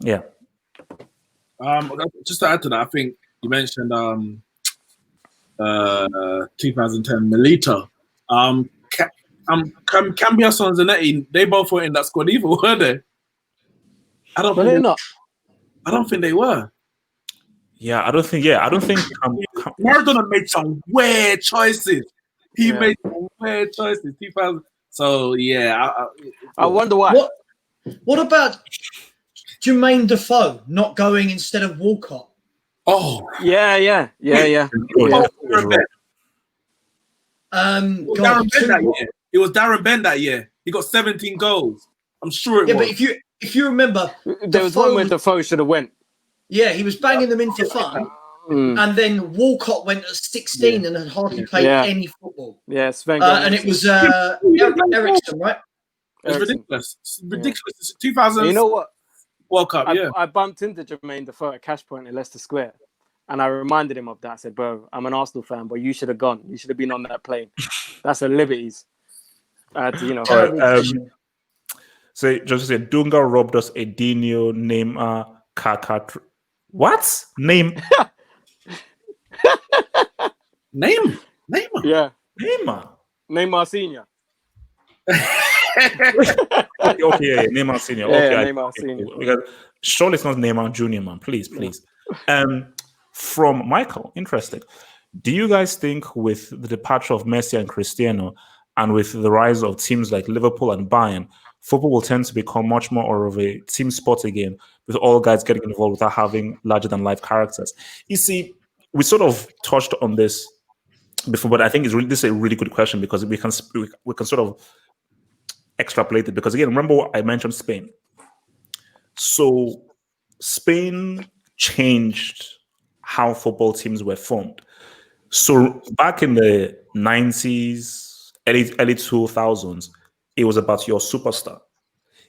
yeah. Just to add to that, I think you mentioned 2010 Milito. Cambiaso and Zanetti, they both were in that squad either, were they? I don't think they were. Yeah, I don't think. Maradona made some weird choices. He made some weird choices. 2000. So yeah, I wonder why. What about Jermaine Defoe not going instead of Walcott? Oh yeah. It was Darren Bent that year. He got 17 goals. I'm sure it was. But if you remember, there was one where Defoe should have went. Yeah, he was banging them in for fun. And then Walcott went at 16 and had hardly played any football. Yeah, Sven. And it was Ericsson, right? It's ridiculous. It's ridiculous. It's 2000. You know what? World Cup, I bumped into Jermaine Defoe at Cash Point in Leicester Square. And I reminded him of that. I said, bro, I'm an Arsenal fan, but you should have gone. You should have been on that plane. That's a liberties. So just say Dunga robbed us a Dino, Neymar, Kaka. What? Name? Neymar. Yeah. Neymar Senior. Okay, Neymar Senior. Okay, Neymar Senior. Cool. Because surely it's not Neymar Junior, man. Please. From Michael, interesting. Do you guys think with the departure of Messi and Cristiano, and with the rise of teams like Liverpool and Bayern, football will tend to become much more of a team sport again, with all guys getting involved without having larger-than-life characters? You see, we sort of touched on this before, but I think this is a really good question because we can sort of extrapolate it. Because again, remember what I mentioned Spain. So Spain changed how football teams were formed. So back in the 90s, early 2000s, it was about your superstar.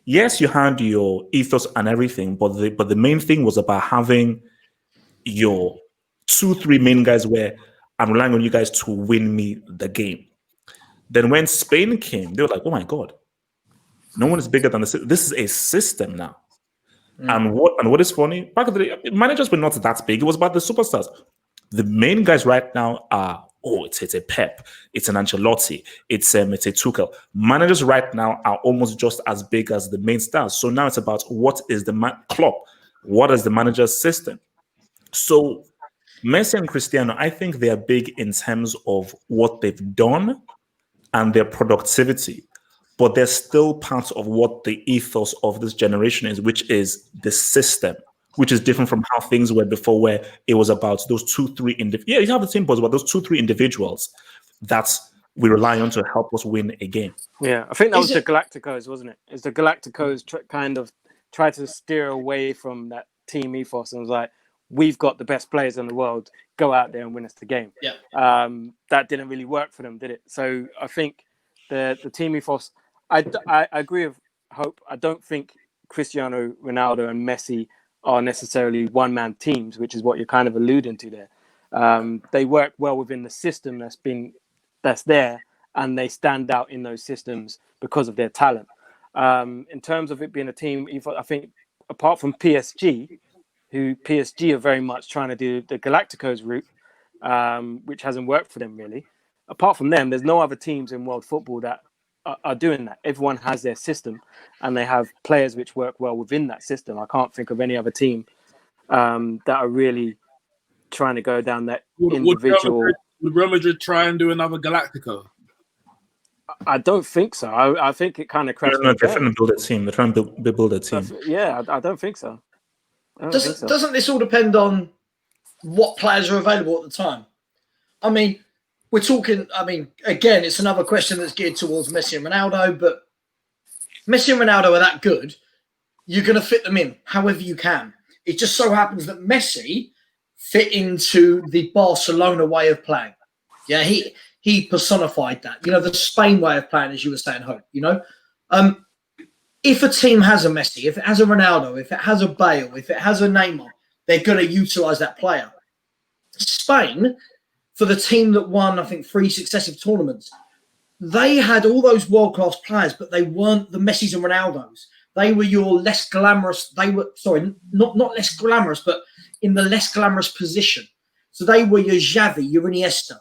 Yes, you had your ethos and everything, but the main thing was about having your 2-3 main guys where I'm relying on you guys to win me the game. Then when Spain came, they were like, oh my God, no one is bigger than this. This is a system now. And what is funny, back in the day, managers were not that big. It was about the superstars. The main guys right now are, it's a Pep, it's an Ancelotti, it's a Tuchel. Managers right now are almost just as big as the main stars. So now it's about what is the club, what is the manager's system. So Messi and Cristiano, I think they are big in terms of what they've done and their productivity, but they're still part of what the ethos of this generation is, which is the system, which is different from how things were before, where it was about those 2-3 you have the same but about those 2-3 individuals that we rely on to help us win a game. Yeah, I think that was the Galacticos, wasn't it? It's the Galacticos kind of tried to steer away from that team ethos and was like, we've got the best players in the world, go out there and win us the game. Yeah. That didn't really work for them, did it? So I think the team ethos, I agree with Hope. I don't think Cristiano Ronaldo and Messi are necessarily one-man teams, which is what you're kind of alluding to there. They work well within the system that's there, and they stand out in those systems because of their talent. In terms of it being a team, I think apart from PSG are very much trying to do the Galacticos route, which hasn't worked for them really. Apart from them, there's no other teams in world football that are doing that. Everyone has their system, and they have players which work well within that system. I can't think of any other team that are really trying to go down that individual. Would Real Madrid try and do another Galactico? I don't think so. I think it kind of crashed. No, they're trying to build a team. They're trying to build a team. Yeah, I don't think so. Doesn't this all depend on what players are available at the time? I mean, we're talking, again, it's another question that's geared towards Messi and Ronaldo, but Messi and Ronaldo are that good, you're going to fit them in however you can. It just so happens that Messi fit into the Barcelona way of playing. Yeah, he personified that. The Spain way of playing, as you were saying, Hope, If a team has a Messi, if it has a Ronaldo, if it has a Bale, if it has a Neymar, they're going to utilise that player. Spain, for the team that won, I think, 3 successive tournaments, they had all those world-class players, but they weren't the Messis and Ronaldos. They were your less glamorous. They were, sorry, not less glamorous, but in the less glamorous position. So they were your Xavi, your Iniesta.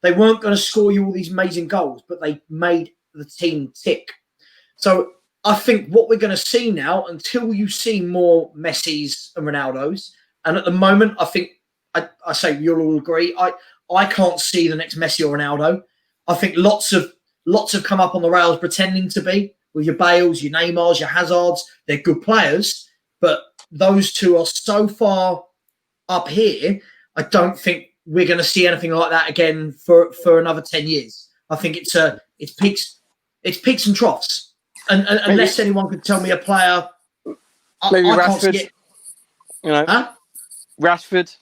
They weren't going to score you all these amazing goals, but they made the team tick. So I think what we're going to see now, until you see more Messis and Ronaldos, and at the moment, I think, I say you'll all agree, I can't see the next Messi or Ronaldo. I think lots have come up on the rails pretending to be, with your Bales, your Neymars, your Hazards. They're good players, but those two are so far up here, I don't think we're going to see anything like that again for another 10 years. I think it's peaks and troughs. And unless anyone could tell me a player, maybe I can't Rashford, see it. Rashford.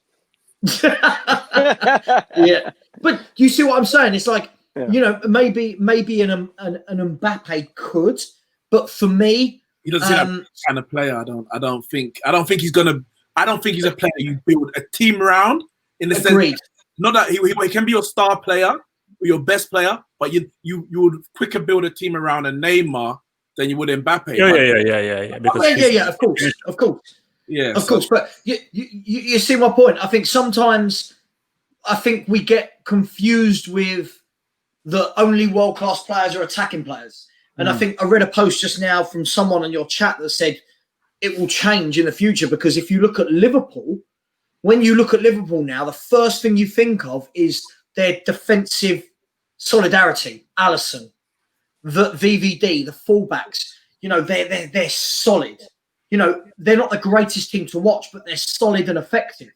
Yeah, but you see what I'm saying? It's like, maybe an Mbappe could, but for me, he doesn't seem that kind of player. I don't think he's gonna. I don't think he's a player you build a team around. In the sense, not that he can be your star player or your best player, but you would quicker build a team around a Neymar than you would Mbappe. Yeah. Because of course. Yeah, of course. But you see my point. I think sometimes we get confused with the only world-class players are attacking players. And I think I read a post just now from someone in your chat that said it will change in the future, because if you look at Liverpool, when you look at Liverpool now, the first thing you think of is their defensive solidarity. Alisson, the VVD, the fullbacks, they're solid. They're not the greatest team to watch, but they're solid and effective.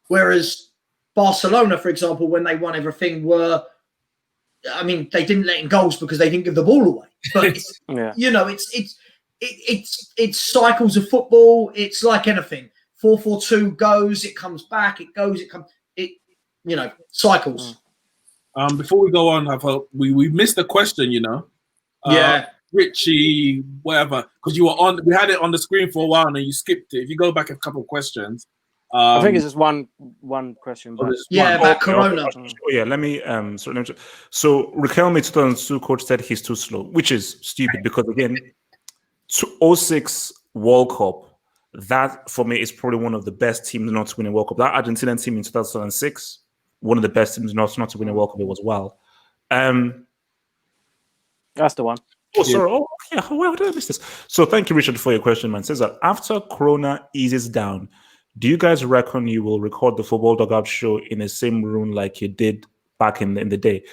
Whereas Barcelona, for example, when they won everything, they didn't let in goals because they didn't give the ball away. But it's cycles of football. It's like anything. 4-4-2 goes, it comes back, it goes, it comes. Cycles. Before we go on, we missed a question. Richie, whatever, because you were on. We had it on the screen for a while, and then you skipped it. If you go back a couple of questions, I think it's just one question. But about Corona. Let me. So Riquelme 2002 coach said he's too slow, which is stupid because again, 2006 World Cup, that for me is probably one of the best teams not to win a World Cup. That Argentinian team in 2006, one of the best teams not to win a World Cup as well. That's the one. Oh, sorry. Oh, yeah. How did I miss this? So thank you, Richard, for your question, man. It says that after Corona eases down, do you guys reckon you will record the Football Dugout show in the same room like you did back in the day?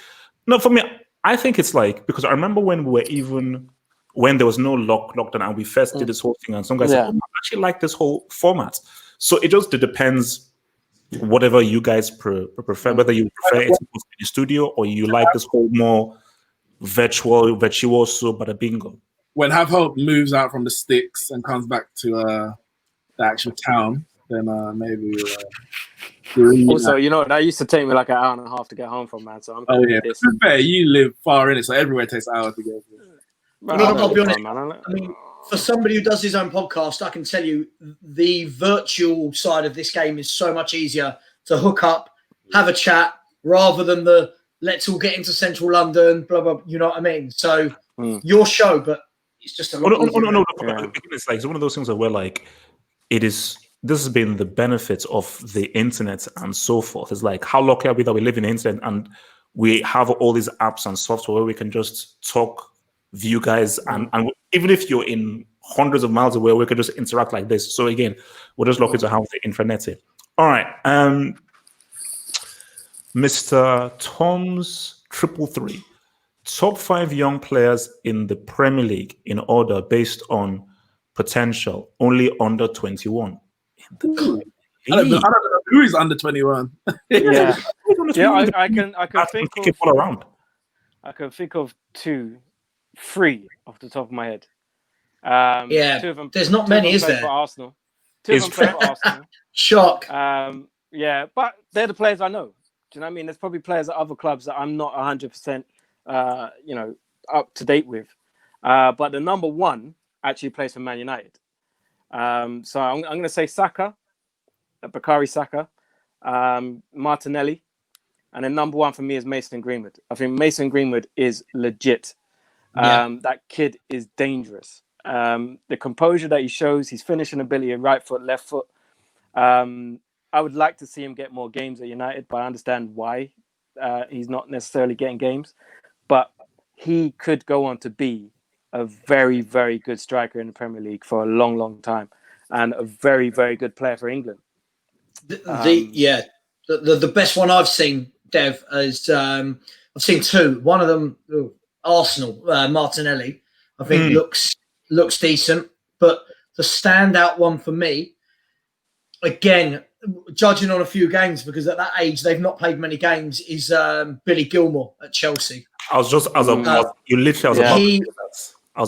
No, for me, I think it's like, because I remember when there was no lockdown and we first did this whole thing, and some guys said, I actually like this whole format. So it just depends whatever you guys prefer, whether you prefer it in the studio or you like this whole more virtuoso, but a bingo. When Have Hope moves out from the sticks and comes back to the actual town, then maybe also, you know, that used to take me like an hour and a half to get home from, man. So I'm this. To be fair, you live far in it, so everywhere takes an hour to get. I'll be honest. I mean, for somebody who does his own podcast, I can tell you the virtual side of this game is so much easier to hook up, have a chat, rather than the let's all get into central London, blah, blah, you know what I mean? So your show, but it's just a lot easier. No. It's like, it's one of those things where like, this has been the benefits of the internet and so forth. It's like, how lucky are we that we live in the internet and we have all these apps and software where we can just talk, view guys, and even if you're in hundreds of miles away, we can just interact like this. So again, we're just lucky to have the internet here. All right. Mr. Tom's 333. Top 5 young players in the Premier League in order based on potential, only under 21. I don't know who is under 21. Yeah, I can think of all around. I can think of 3 off the top of my head. 2 of them. There's not many, is there? For Arsenal. 2 of them play for Arsenal. Shock. Yeah, but they're the players I know. Do you know what I mean? There's probably players at other clubs that I'm not 100%, up to date with. But the number 1 actually plays for Man United. So I'm going to say Saka, Bakary Saka, Martinelli, and then number 1 for me is Mason Greenwood. I think Mason Greenwood is legit. That kid is dangerous. The composure that he shows, his finishing ability, right foot, left foot. I would like to see him get more games at United, but I understand why he's not necessarily getting games. But he could go on to be a very, very good striker in the Premier League for a long, long time, and a very, very good player for England. The best one I've seen, Dev, is I've seen 2. One of them, Arsenal, Martinelli, I think looks decent, but the standout one for me, again, judging on a few games, because at that age they've not played many games, is Billy Gilmour at Chelsea. I was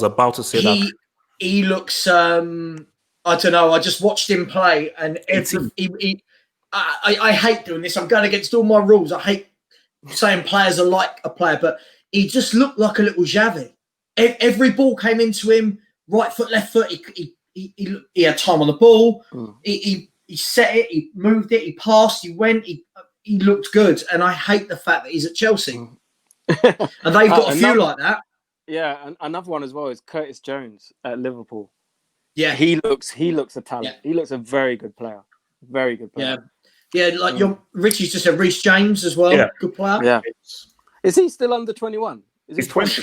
about to say that. He looks. I don't know. I just watched him play, and I hate doing this. I'm going against all my rules. I hate saying players are like a player, but he just looked like a little Xavi. Every ball came into him, right foot, left foot. He had time on the ball. He set it, he moved it, he passed, he went, he looked good. And I hate the fact that he's at Chelsea. And they've got a few like that. Yeah, and another one as well is Curtis Jones at Liverpool. Yeah. He looks a talent. Yeah. He looks a very good player. Very good player. Yeah, like Richie's just said, Reece James as well. Yeah. Good player. Yeah. Is he still under 21? Is he 20?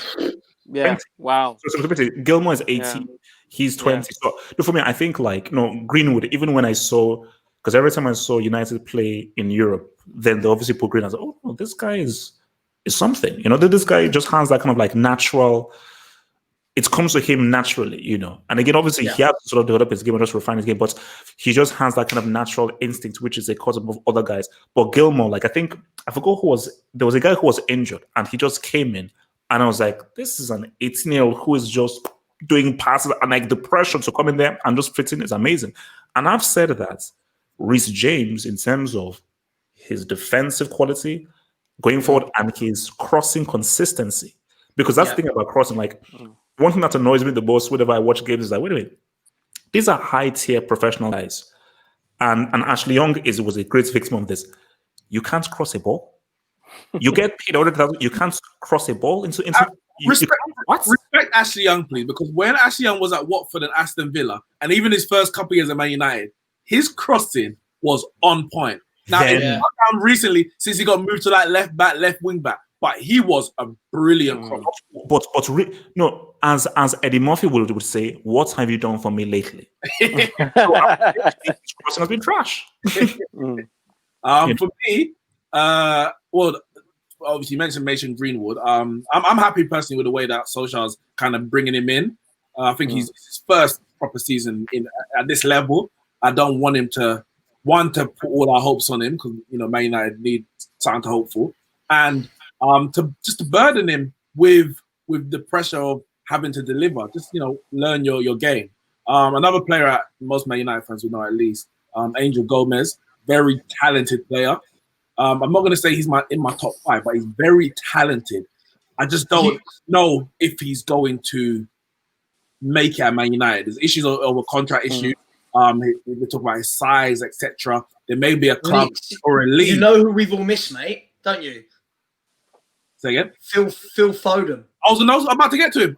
Yeah. 20. Wow. So Gilmour is 18. Yeah. He's 20. Yeah. So for me, I think Greenwood, even when I saw, because every time I saw United play in Europe, then they obviously put Greenwood. I was like, oh, this guy is something. This guy just has that kind of like natural, it comes to him naturally, And again, obviously he has to sort of develop his game and just refine his game, but he just has that kind of natural instinct, which is a cause of other guys. But Gilmour, I forgot there was a guy who was injured and he just came in and I was like, this is an 18-year-old who is just doing passes, and like the pressure to come in there and just fit in is amazing. And I've said that Reece James, in terms of his defensive quality going forward and his crossing consistency, because that's the thing about crossing. Like one thing that annoys me the most whenever I watch games is like, wait a minute, these are high-tier professional guys, and Ashley Young was a great victim of this. You can't cross a ball. You get paid $100,000. You can't cross a ball into respect respect Ashley Young, please, because when Ashley Young was at Watford and Aston Villa, and even his first couple of years at Man United, his crossing was on point. Now, recently, since he got moved to like left back, left wing back, but he was a brilliant crosser. No, as Eddie Murphy would say, what have you done for me lately? Crossing has been trash. For me, well, obviously you mentioned Mason Greenwood. I'm happy personally with the way that Solskjaer's kind of bringing him in. I think he's his first proper season at this level. I don't want him to put all our hopes on him because Man United need something to hope for, and to burden him with the pressure of having to deliver. Just learn your game. Another player that most Man United fans will know at least, Angel Gomez, very talented player. I'm not going to say he's in my top 5, but he's very talented. I just don't know if he's going to make it at Man United. There's issues over contract issues. We talk about his size, etc. There may be a club or a league. You know who we've all missed, mate, don't you? Say again? Phil Foden. I was about to get to him.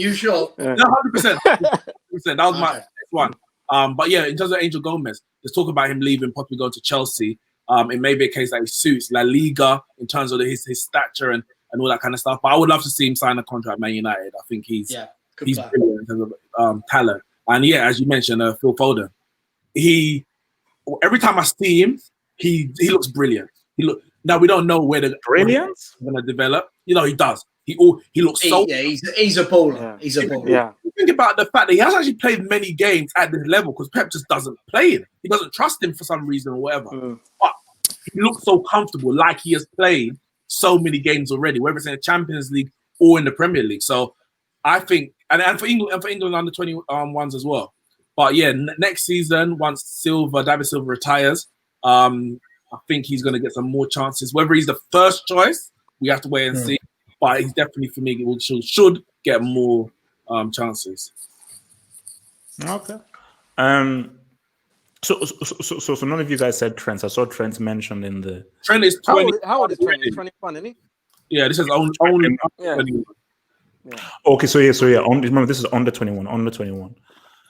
You sure? No, 100%. That was my next one. But yeah, in terms of Angel Gomez, there's talk about him leaving, possibly going to Chelsea. It may be a case that he suits La Liga in terms of his stature and all that kind of stuff. But I would love to see him sign a contract at Man United. I think he's brilliant in terms of talent. And yeah, as you mentioned, Phil Foden. Every time I see him, he looks brilliant. Now we don't know where the brilliance going to develop. He does. He looks so. Yeah, he's a baller. Yeah. He's a baller. Yeah. Think about the fact that he hasn't actually played many games at this level because Pep just doesn't play him. He doesn't trust him for some reason or whatever. But he looks so comfortable, like he has played so many games already, whether it's in the Champions League or in the Premier League. So I think, and for England under 21s as well. But yeah, next season, once David Silva retires, I think he's going to get some more chances. Whether he's the first choice, we have to wait and see. But he's definitely, for me, should get more chances. Okay. So none of you guys said Trent. I saw Trent mentioned in the. Trent is 20. How old is Trent? He's 21, isn't he? Yeah, this is only. Yeah. 21. Yeah. Okay, so yeah. Remember, this is under 21. Under 21.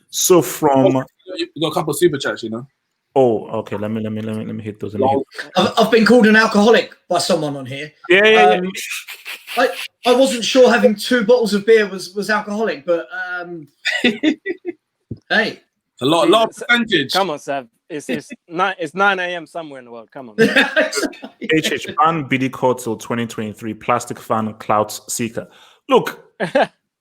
So from. You got a couple of super chats, Oh, okay. Let me hit those. I've been called an alcoholic by someone on here. Yeah. I wasn't sure having 2 bottles of beer was alcoholic, but hey, it's a lot of percentage. Come on, Sav. It's 9 a.m. somewhere in the world. Come on. HH ban BDCO till 2023. Plastic fan clout seeker. Look.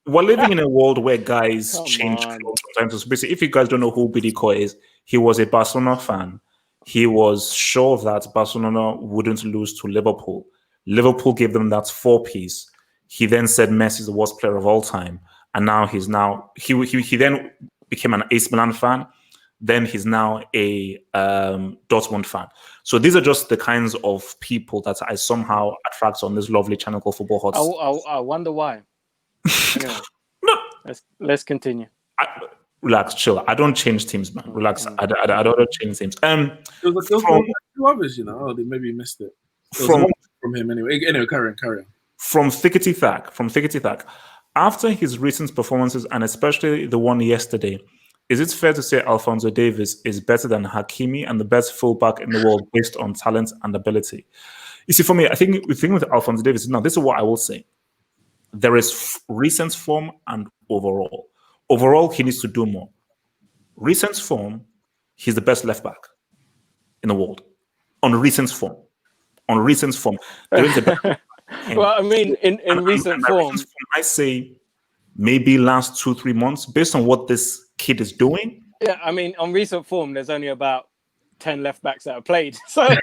We're living in a world where guys change clothes sometimes. So basically, if you guys don't know who BDCO is, he was a Barcelona fan. He was sure that Barcelona wouldn't lose to Liverpool. Liverpool gave them that 4-piece. He then said Messi is the worst player of all time. And now he then became an AC Milan fan. Then he's now a Dortmund fan. So these are just the kinds of people that I somehow attract on this lovely channel called Football Hot. I wonder why. Anyway, let's continue. Relax, chill. I don't change teams, man. Relax. I don't change teams. There was 2 others, they maybe missed it. From him anyway. Anyway, carry on. From Thickety Thack. After his recent performances, and especially the one yesterday, is it fair to say Alphonso Davies is better than Hakimi and the best fullback in the world based on talent and ability? You see, for me, I think the thing with Alphonso Davies, now this is what I will say. There is recent form and overall. Overall, he needs to do more. Recent form, he's the best left back in the world. On recent form. There is a better. Well, I mean, in recent form, I say maybe last 2-3 months, based on what this kid is doing. Yeah, I mean, on recent form, there's only about 10 left backs that have played. So I'd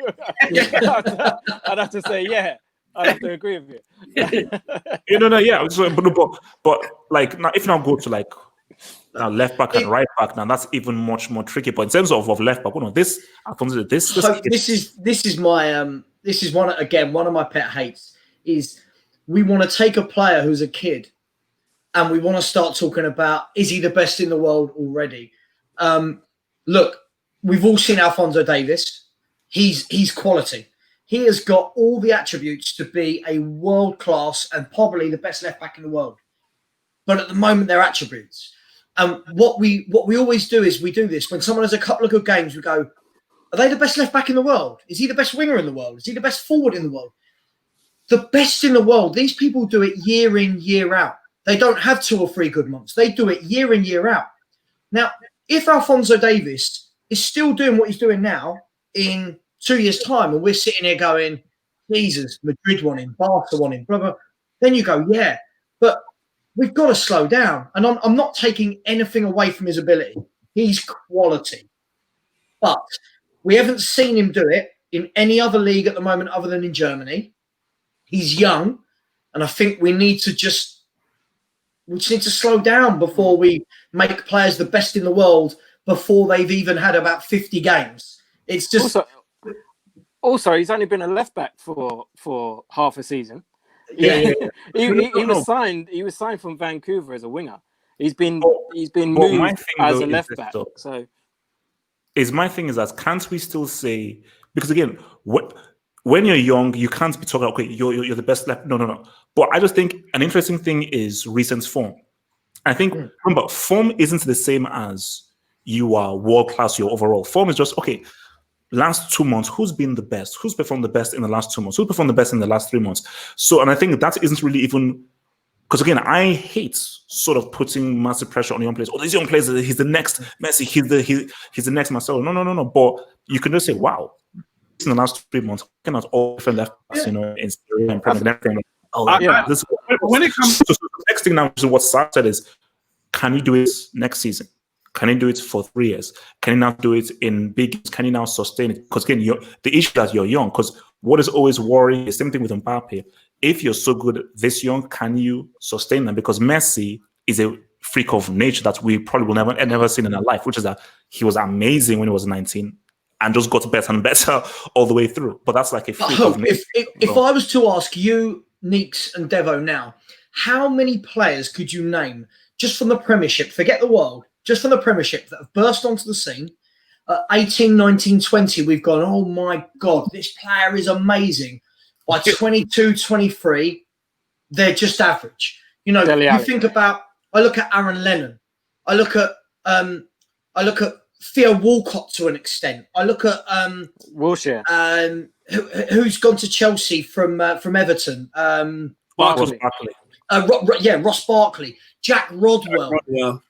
have to say, yeah. I have to agree with you. Yeah. So, but like now, if now go to like now left back and right back, now that's even much more tricky. But in terms of left back, this is one of my pet hates is we want to take a player who's a kid and we want to start talking about is he the best in the world already? Look, we've all seen Alphonso Davies. He's quality. He has got all the attributes to be a world-class and probably the best left-back in the world. but at the moment they're attributes. And what we always do is we do this when someone has a couple of good games. We go, are they the best left back in the world? Is he the best winger in the world? Is he the best forward in the world? The best in the world. These people do it year in, year out. They don't have 2 or 3 good months. They do it year in, year out. Now, if Alphonso Davies is still doing what he's doing now in 2 years' time, and we're sitting here going, Jesus, Madrid want him, Barca want him, blah, blah, then you go, yeah, but we've got to slow down. And I'm not taking anything away from his ability. He's quality. But we haven't seen him do it in any other league at the moment other than in Germany. He's young, and I think we just need to slow down before we make players the best in the world before they've even had about 50 games. It's just also he's only been a left back for half a season. Yeah. He was signed from Vancouver as a winger. He's been moved as a left back. So my thing is that can't we still say, because again, when you're young, you can't be talking, okay, you're the best left. No. But I just think an interesting thing is recent form. I think, remember, form isn't the same as you are world-class, your overall. Form is just, okay, last 2 months, who's been the best? Who's performed the best in the last 2 months? Who performed the best in the last 3 months? So, and I think that isn't really even, because again, I hate sort of putting massive pressure on young players. Oh, these young players, he's the next Messi, he's the next Marcelo. No. But you can just say, wow, in the last 3 months, cannot all different left backs, in Syria and Premier League. When it comes to the next thing now, what Salah said is, can you do it next season? Can he do it for 3 years? Can he now do it in big games? Can he now sustain it? Because again, the issue that you're young. Because what is always worrying is same thing with Mbappe. If you're so good this young, can you sustain them? Because Messi is a freak of nature that we probably will never seen in our life, which is that he was amazing when he was 19 and just got better and better all the way through. But that's like a freak of nature. If I was to ask you, Neeks and Devo now, how many players could you name just from the Premiership, forget the world, just from the Premiership that have burst onto the scene? 18, 19, 20, we've gone, oh my God, this player is amazing. By 22, 23, they're just average. You think about, I look at Aaron Lennon. I look at Theo Walcott to an extent. I look at Wilshere. Who's gone to Chelsea from Everton? Barkley. Ross Barkley, Jack Rodwell.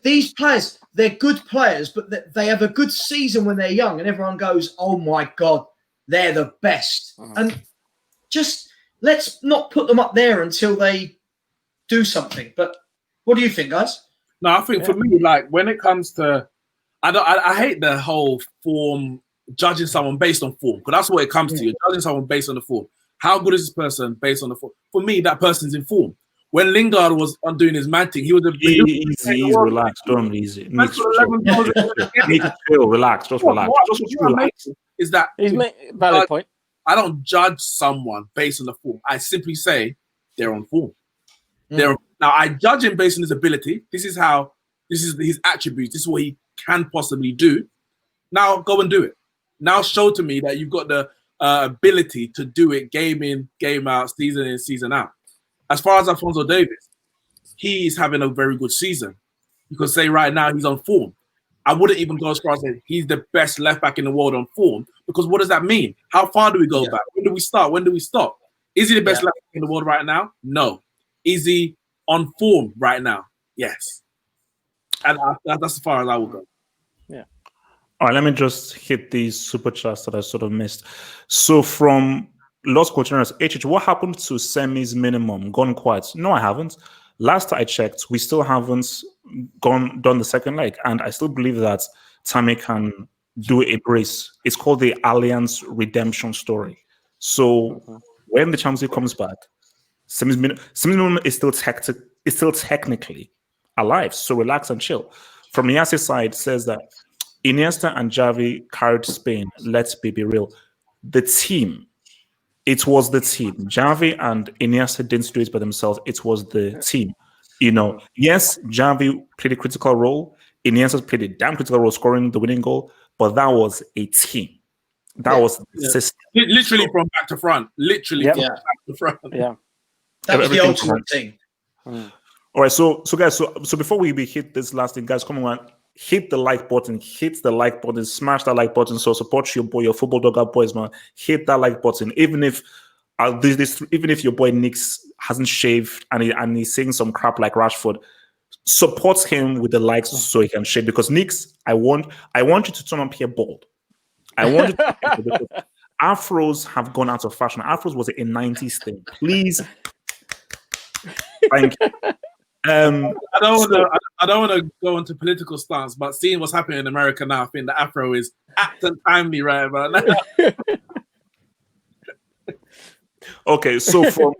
These players, they're good players, but they have a good season when they're young, and everyone goes, "Oh my God, they're the best." And just let's not put them up there until they do something. But what do you think, guys? No, I think for me, like when it comes to, I hate the whole form, judging someone based on form, because that's what it comes to. You're judging someone based on the form. How good is this person based on the form? For me, that person's in form. When Lingard was doing his man thing, he was easy, relax, don't easy. Need to chill, relax, just relax. Just relax. Is that he's made valid point? I don't judge someone based on the form. I simply say they're on form. Now I judge him based on his ability. This is his attributes. This is what he can possibly do. Now go and do it. Now show to me that you've got the ability to do it game in, game out, season in, season out. As far as Alphonso Davies, he's having a very good season. You could say right now he's on form. I wouldn't even go as far as saying he's the best left back in the world on form, because what does that mean? How far do we go back? When do we start? When do we stop? Is he the best left back in the world right now? No. Is he on form right now? Yes. And that's as far as I will go. Yeah. All right, let me just hit these super chats that I sort of missed. So from Lost Quaternions, HH, what happened to Semi's minimum? Gone quiet? No, I haven't. Last I checked, we still haven't done the second leg, and I still believe that Tammy can do a brace. It's called the Alliance Redemption Story. So when the Champions League comes back, Semi's minimum is still technically alive. So relax and chill. From Niase's side, says that Iniesta and Xavi carried Spain. Let's be real. It was the team. Xavi and Iniesta didn't do it by themselves. It was the team. Yes, Xavi played a critical role. Iniesta played a damn critical role scoring the winning goal, but that was a team. That was the system. Literally from back to front. Literally from back to front. Yeah. That was the ultimate thing. All right, so guys, so before we hit this last thing, guys, come on, hit the like button, smash that like button. So support your boy, your Football Dugout boys, man. Hit that like button, even if even if your boy Nix hasn't shaved and he's saying some crap like Rashford, support him with the likes so he can shave. Because Nix, I want you to turn up here bald. I want you to Afros have gone out of fashion. Afros was a 90s thing. Please, thank you. I don't want to go into political stance, but seeing what's happening in America now, I think the Afro is apt and timely right about now. Okay, so for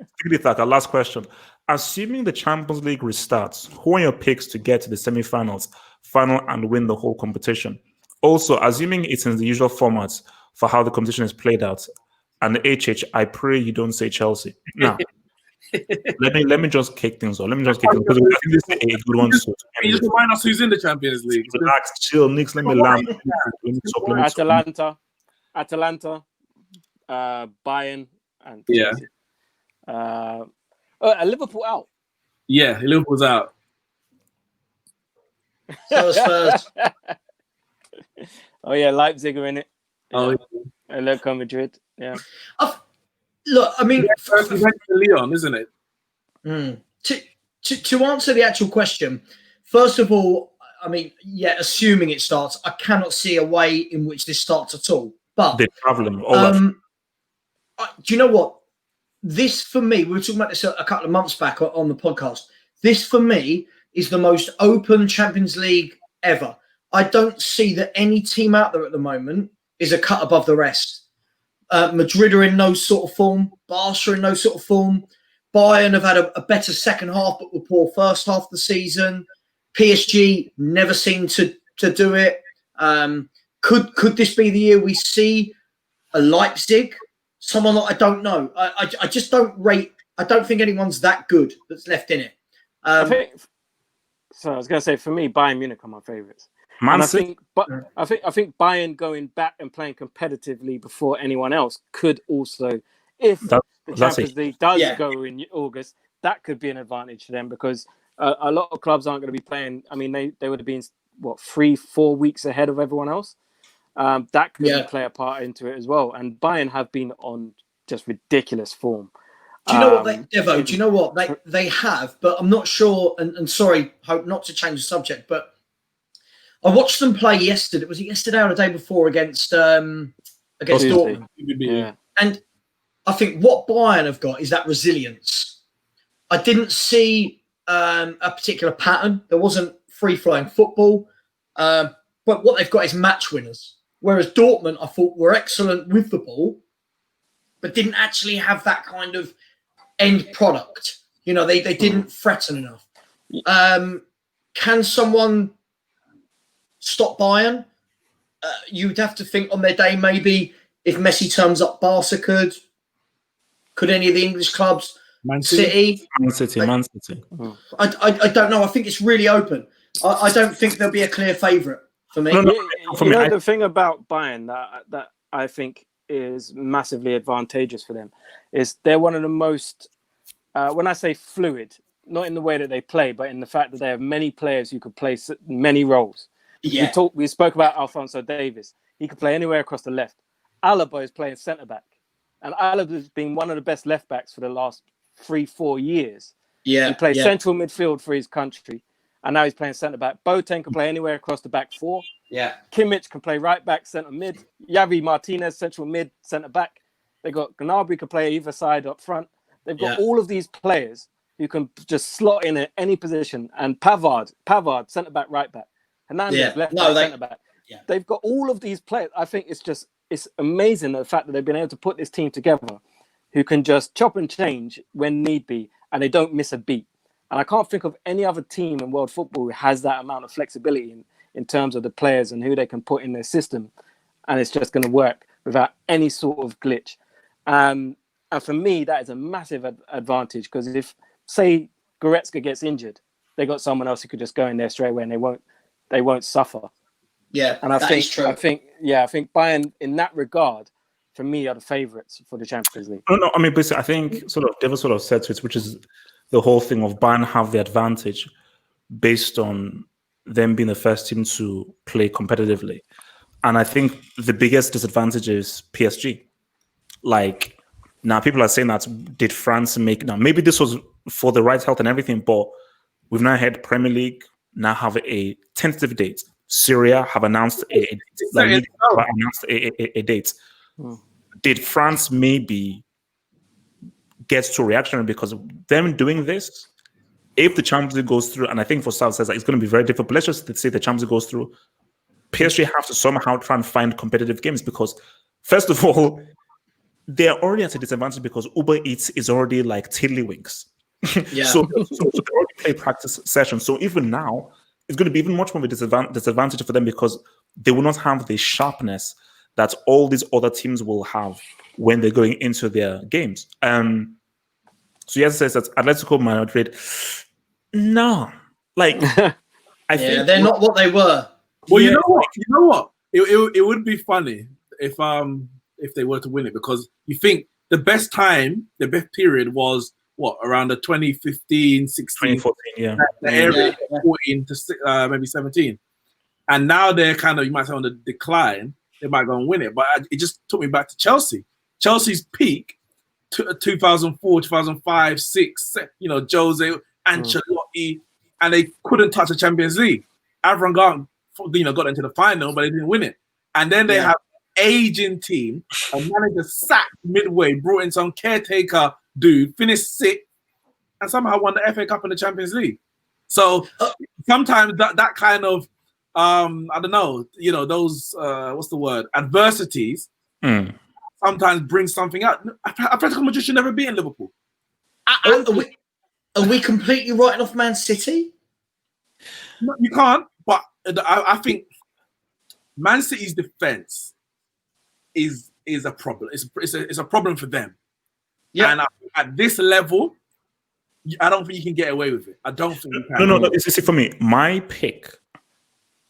our last question. Assuming the Champions League restarts, who are your picks to get to the semi-finals, final, and win the whole competition? Also, assuming it's in the usual formats for how the competition is played out, and HH, I pray you don't say Chelsea. Now, let me just kick things off. Because I think this is a good one. Can you just remind us who's in the Champions League? Relax, chill, Nix. Let me land. Atalanta, Bayern, and Yeah. Liverpool out. Yeah, Liverpool's out. Spurs. Oh yeah, Leipzig are in it. Oh, yeah. Atletico Madrid. Yeah. Look, I mean, First we went to Leon, isn't it? To answer the actual question, first of all, I mean, yeah, assuming it starts, I cannot see a way in which this starts at all. But they're traveling. Do you know what? This for me, we were talking about this a couple of months back on the podcast. This for me is the most open Champions League ever. I don't see that any team out there at the moment is a cut above the rest. Madrid are in no sort of form. Barca are in no sort of form. Bayern have had a better second half, but were poor first half of the season. PSG never seemed to do it. Could this be the year we see a Leipzig? Someone that I don't know. I just don't rate. I don't think anyone's that good that's left in it. I was going to say, for me, Bayern Munich are my favourites. I think Bayern going back and playing competitively before anyone else could also, if the Champions League does go in August, that could be an advantage to them, because a lot of clubs aren't going to be playing. I mean, they would have been 3-4 weeks ahead of everyone else. That could play a part into it as well. And Bayern have been on just ridiculous form. Do you know what, Devo? Do you know what they have? But I'm not sure. And sorry, hope not to change the subject, but I watched them play yesterday. Was it yesterday or the day before against Dortmund? Yeah. And I think what Bayern have got is that resilience. I didn't see a particular pattern. There wasn't free-flowing football. But what they've got is match winners. Whereas Dortmund, I thought, were excellent with the ball, but didn't actually have that kind of end product. You know, they didn't threaten enough. Can someone stop Bayern? You'd have to think on their day, maybe if Messi turns up, Barca could. Could any of the English clubs? Man City. I don't know. I think it's really open. I don't think there'll be a clear favourite for me. The thing about Bayern that I think is massively advantageous for them is they're one of the most, when I say fluid, not in the way that they play, but in the fact that they have many players who could play many roles. Yeah. We spoke about Alphonso Davies. He could play anywhere across the left. Alaba is playing centre-back. And Alaba has been one of the best left-backs for the last 3-4 years. Yeah. He played central midfield for his country. And now he's playing centre-back. Boateng can play anywhere across the back four. Yeah. Kimmich can play right-back, centre-mid. Javi Martinez, central mid, centre-back. They've got Gnabry can play either side up front. They've got all of these players who can just slot in at any position. And Pavard, centre-back, right-back. Hernandez, left-back, centre-back. Yeah. They've got all of these players. I think it's amazing the fact that they've been able to put this team together who can just chop and change when need be, and they don't miss a beat. And I can't think of any other team in world football who has that amount of flexibility in terms of the players and who they can put in their system. And it's just going to work without any sort of glitch. And for me, that is a massive advantage, because if, say, Goretzka gets injured, they got someone else who could just go in there straight away and they won't suffer. Yeah, and I think Bayern, in that regard, for me, are the favourites for the Champions League. No. I mean, basically, I think David said to it, which is the whole thing of Bayern have the advantage based on them being the first team to play competitively. And I think the biggest disadvantage is PSG. Like, now people are saying that did France make, now maybe this was for the right health and everything, but we've now had Premier League now have a tentative date. Syria have announced a date. Did France maybe get to reaction because them doing this, if the Champions League goes through, and I think for South says that it's going to be very difficult, but let's just say the Champions League goes through, PSG have to somehow try and find competitive games because, first of all, they're already at a disadvantage because Uber Eats is already like tiddlywinks. Yeah. so they already play practice sessions. So even now, it's going to be even much more of a disadvantage for them because they will not have the sharpness that all these other teams will have when they're going into their games. So yes, says that Atletico Madrid, no, like I think they're not what they were. Well, you know what? It would be funny if they were to win it because you think the best period was what, around the 2015, 16, 2014, the area 14 to maybe 17, and now they're kind of, you might say, on the decline. They might go and win it, but it just took me back to Chelsea. Chelsea's peak, 2004, 2005, 6. Jose, Ancelotti, and they couldn't touch the Champions League. Avram got into the final, but they didn't win it. And then they have aging team, a manager sacked midway, brought in some caretaker dude, finished sixth, and somehow won the FA Cup and the Champions League. So sometimes that kind of I don't know, those what's the word? Adversities sometimes bring something out. Atletico Madrid should never be in Liverpool. Are we completely writing off Man City? No, you can't. But I think Man City's defense is a problem. It's a problem for them. Yeah. And at this level, I don't think you can get away with it. I don't think you can. No. See, for me, my pick,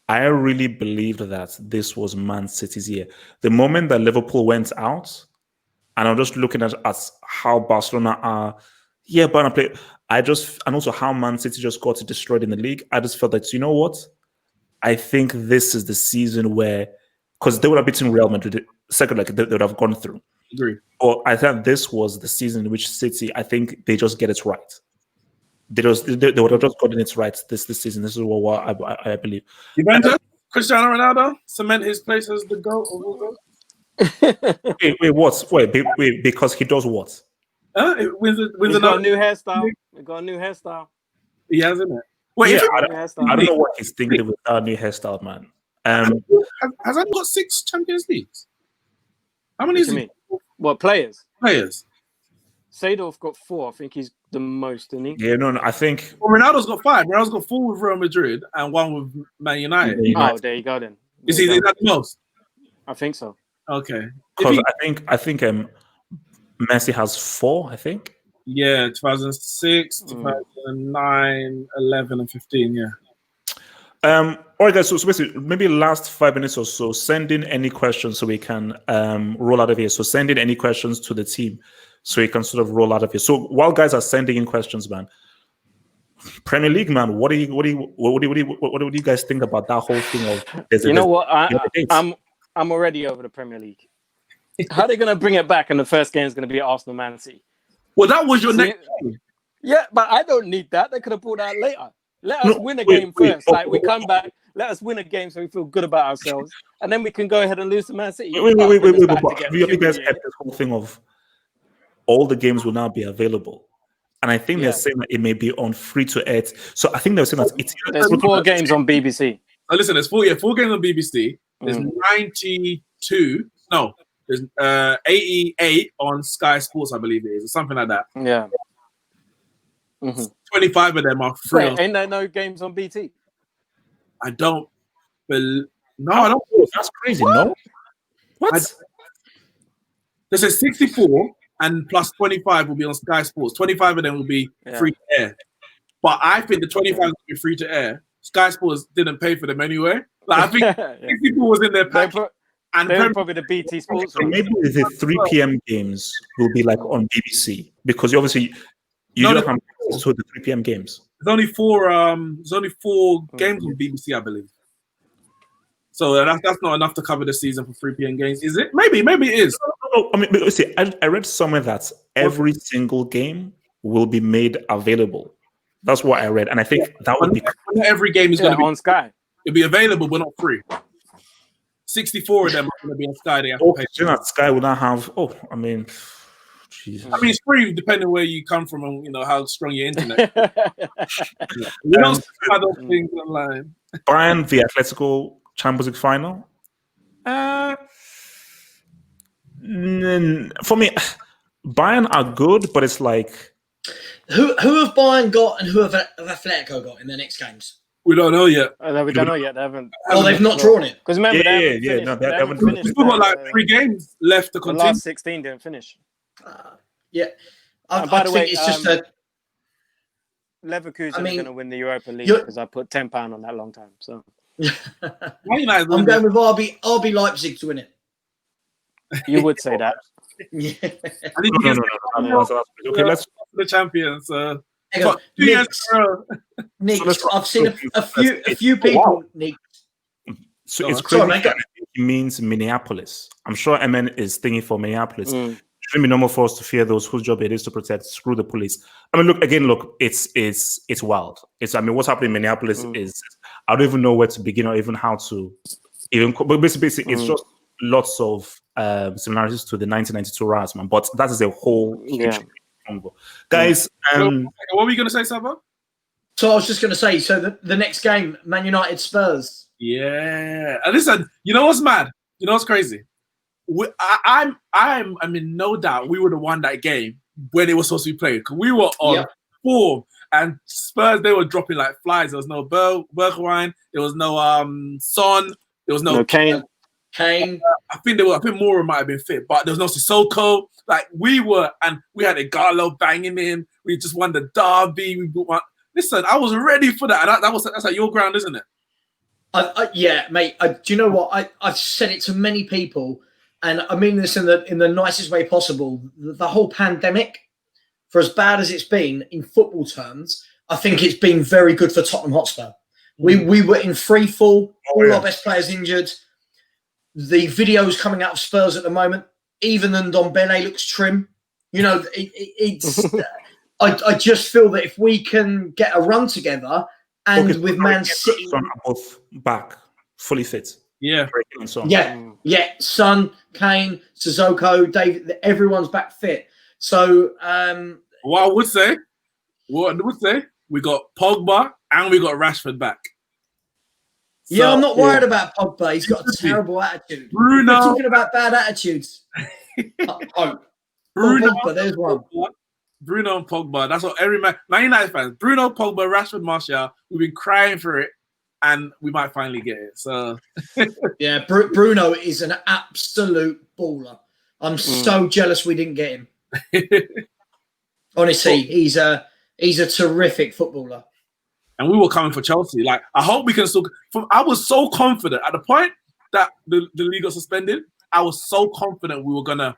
I really believed that this was Man City's year. The moment that Liverpool went out, and I'm just looking at how Barcelona are, Bayern play. And also how Man City just got destroyed in the league. I just felt that, you know what? I think this is the season where, because they would have beaten Real Madrid, second, like they would have gone through. Agree. Or I thought this was the season in which City, I think they just get it right. They would have just gotten it right this season. This is what I believe. Juventus, Cristiano Ronaldo cement his place as the GOAT. Wait, because he does what? He's got a new hairstyle. He got a new hairstyle. He has, isn't it? Wait, I don't know what he's thinking with that new hairstyle, man. Has he got 6 Champions Leagues? How many is he? What, players? Players. Seedorf got 4. I think he's the most, isn't he? Yeah, no, I think. Well, Ronaldo's got 5. Ronaldo's got 4 with Real Madrid and 1 with Man United. Oh, there you go then. Is that the most? I think so. Okay. Because I think Messi has 4, I think. Yeah, 2006, 2009, 11, and 15, yeah. All right, guys, so basically, maybe last 5 minutes or so, send in any questions so we can roll out of here. So send in any questions to the team so we can sort of roll out of here. So while guys are sending in questions, man, Premier League, man, what do you guys think about that whole thing of? You know what? I'm already over the Premier League. How are they going to bring it back? And the first game is going to be Arsenal Man City. Well, that was your next game. Yeah, but I don't need that. They could have brought that later. Let us win a game first. We come back. Let us win a game so we feel good about ourselves, and then we can go ahead and lose to Man City. Wait. You guys had this whole thing of all the games will now be available, and I think they're saying that it may be on free to air. So I think they're saying that there's 4 games on BBC. Oh, listen, there's 4 games on BBC. There's 92. No, there's 88 on Sky Sports, I believe it is, or something like that. Yeah. 25 of them are free. Wait, ain't there no games on BT? I don't believe. No, I don't. That's crazy. What? No. What? There's a 64 and plus 25 will be on Sky Sports. 25 of them will be free to air. But I think the 25 will be free to air. Sky Sports didn't pay for them anyway. Like, I think 64 was in their pack. And they're probably the BT Sports. So maybe the 3 p.m. games will be like on BBC because obviously you don't have to the 3 p.m. games. There's only four games on BBC, I believe. So that's not enough to cover the season for 3 p.m. games, is it? Maybe it is. No, I mean, see, I read somewhere that every single game will be made available. That's what I read, and I think that would be not every game is going to be on Sky. It'll be available, but not free. 64 of them are going to be on Sky. They have to pay. That Sky will not have. Oh, I mean, Jesus. I mean, it's free depending where you come from and how strong your internet. You don't see those things online. Bayern, the Atletico Champions League final. For me, Bayern are good, but it's like who have Bayern got and who have Atletico got in their next games? We don't know yet. We don't know yet. They haven't. Oh, they've not drawn it. Because remember, they haven't finished. We've still got like 3 games left to continue. The last 16 didn't finish. Yeah. By the way, it's just a. Leverkusen is going to win the Europa League because I put £10 on that long time. So I'm going with RB Leipzig to win it. You would say that. Yeah. No. Okay, let's the champions. Nick, I've seen a few people. Nick. So it's crazy. It means Minneapolis. I'm sure MN is thinking for Minneapolis. It shouldn't be normal for us to fear those whose job it is to protect. Screw the police. I mean, look. It's wild. What's happening in Minneapolis is I don't even know where to begin or even how to even. But basically, it's just lots of similarities to the 1992 riots, man. But that is a whole guys. What were you going to say, Saba? So I was just going to say. So the next game, Man United Spurs. Yeah, and listen. You know what's mad? You know what's crazy? I'm in no doubt we would have won that game when it was supposed to be played because we were on form. And Spurs, they were dropping like flies. There was no Bergwijn. There was no Son. There was no Kane. I think Moura might have been fit, but there was no Sissoko. Like we had a Garlo banging in. We just won the derby. Listen, I was ready for that. And that's like your ground, isn't it? Yeah, mate. Do you know what? I've said it to many people, and I mean this in the nicest way possible. The whole pandemic, for as bad as it's been in football terms, I think it's been very good for Tottenham Hotspur. We were in free fall. All our best players injured. The videos coming out of Spurs at the moment, even Ndombele looks trim. It's. I just feel that if we can get a run together, and with Man City, Son are both back, fully fit. Yeah, Son, Kane, Sissoko, Davies, everyone's back fit. So, what I would say, we got Pogba and we got Rashford back. So, I'm not worried about Pogba. He's got a terrible attitude. Bruno, we're talking about bad attitudes. Bruno, Pogba, there's one. Bruno and Pogba. That's what every Man United fans. Bruno, Pogba, Rashford, Martial. We've been crying for it, and we might finally get it. So, yeah, Bruno is an absolute baller. I'm so jealous we didn't get him. Honestly, he's a terrific footballer. And we were coming for Chelsea. Like, I hope we can still. I was so confident at the point that the league got suspended. I was so confident we were gonna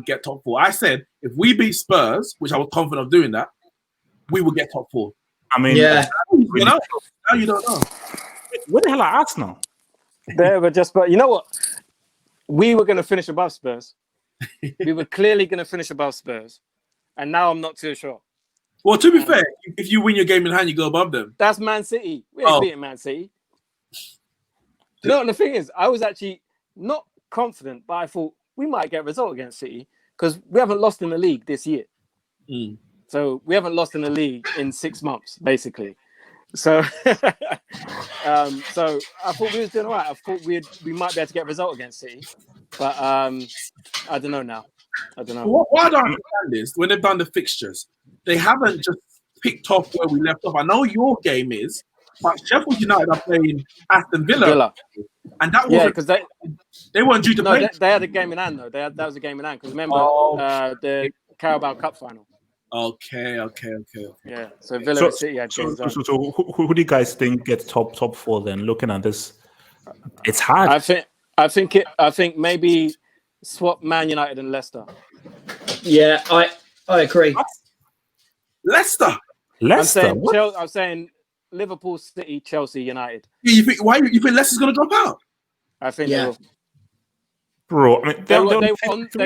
get top 4. I said if we beat Spurs, which I was confident of doing that, we will get top 4. I mean, now you don't know. Where the hell are Arsenal? But you know what? We were going to finish above Spurs. We were clearly going to finish above Spurs, and now I'm not too sure. Well, to be fair, if you win your game in hand, you go above them. That's Man City. We ain't beating Man City. You know what the thing is? I was actually not confident, but I thought we might get a result against City because we haven't lost in the league this year. So we haven't lost in the league in 6 months, basically. So, so I thought we was doing all right. I thought we might be able to get a result against City, but I don't know now. I don't know. What I don't understand is when they've done the fixtures, they haven't just picked off where we left off. I know your game is, but Sheffield United are playing Aston Villa. And that was because they weren't due to play. They had a game in hand though. That was a game in hand because remember the Carabao Cup final. Okay. Yeah. So Villa and City had games. So who do you guys think gets top 4 then? Looking at this, it's hard. I think maybe swap Man United and Leicester. Yeah, I agree. Leicester. Leicester. I'm saying Liverpool, City, Chelsea, United. You think Leicester's going to drop out? I think Yeah. they will. Bro, I mean, They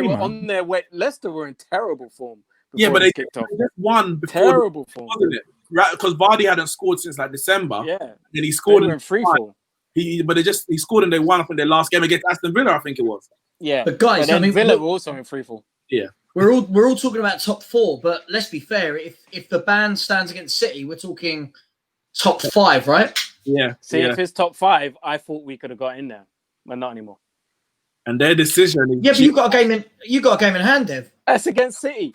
were man. on their way. Leicester were in terrible form. Yeah, before but this kicked off. they just won before, Terrible form. wasn't it? Right, because Vardy hadn't scored since like December. Yeah, then he they scored were in free fall. He scored and they won from their last game against Aston Villa, I think it was. Yeah, But guys, then I mean, Villa were also in free fall. Yeah, we're all talking about top 4, but let's be fair. If the ban stands against City, we're talking top 5, right? yeah. See, if it's top 5, I thought we could have got in there, but not anymore. And their decision. Yeah, but you got a game in hand, Dev. That's against City.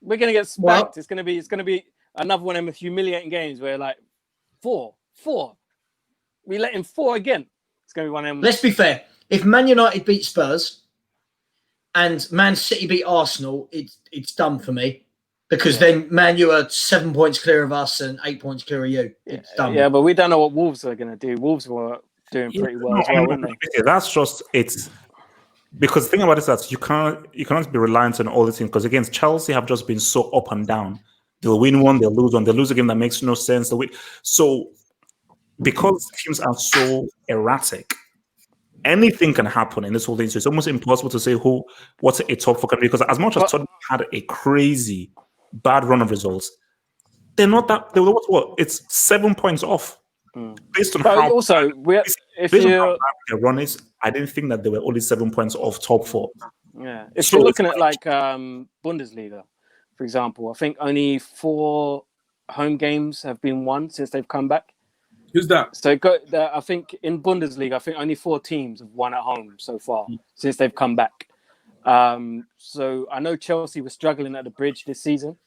We're gonna get spanked. Well, It's gonna be another one of them humiliating games where like 4. We let in 4 again. It's gonna be one of them. Let's be fair. If Man United beat Spurs and Man City beat Arsenal, it's done for me. Because then Man U are 7 points clear of us and 8 points clear of you. It's done. Yeah, but we don't know what Wolves are gonna do. Wolves were doing pretty well as well, weren't they? That's just it's because the thing about it is that you cannot be reliant on all the things, because again, Chelsea have just been so up and down. They'll win one, they'll lose one, they'll lose a game that makes no sense. So because teams are so erratic, anything can happen in this whole thing. So it's almost impossible to say what's a top 4 country, because as much as Tottenham had a crazy bad run of results, they're not that. They were what? It's 7 points off. Based on how also if their run is, I didn't think that they were only 7 points off top 4. Yeah, if you're looking at like Bundesliga, for example, I think only 4 home games have been won since they've come back. Who's that? So I think in Bundesliga, I think only 4 teams have won at home so far since they've come back. So I know Chelsea was struggling at the Bridge this season.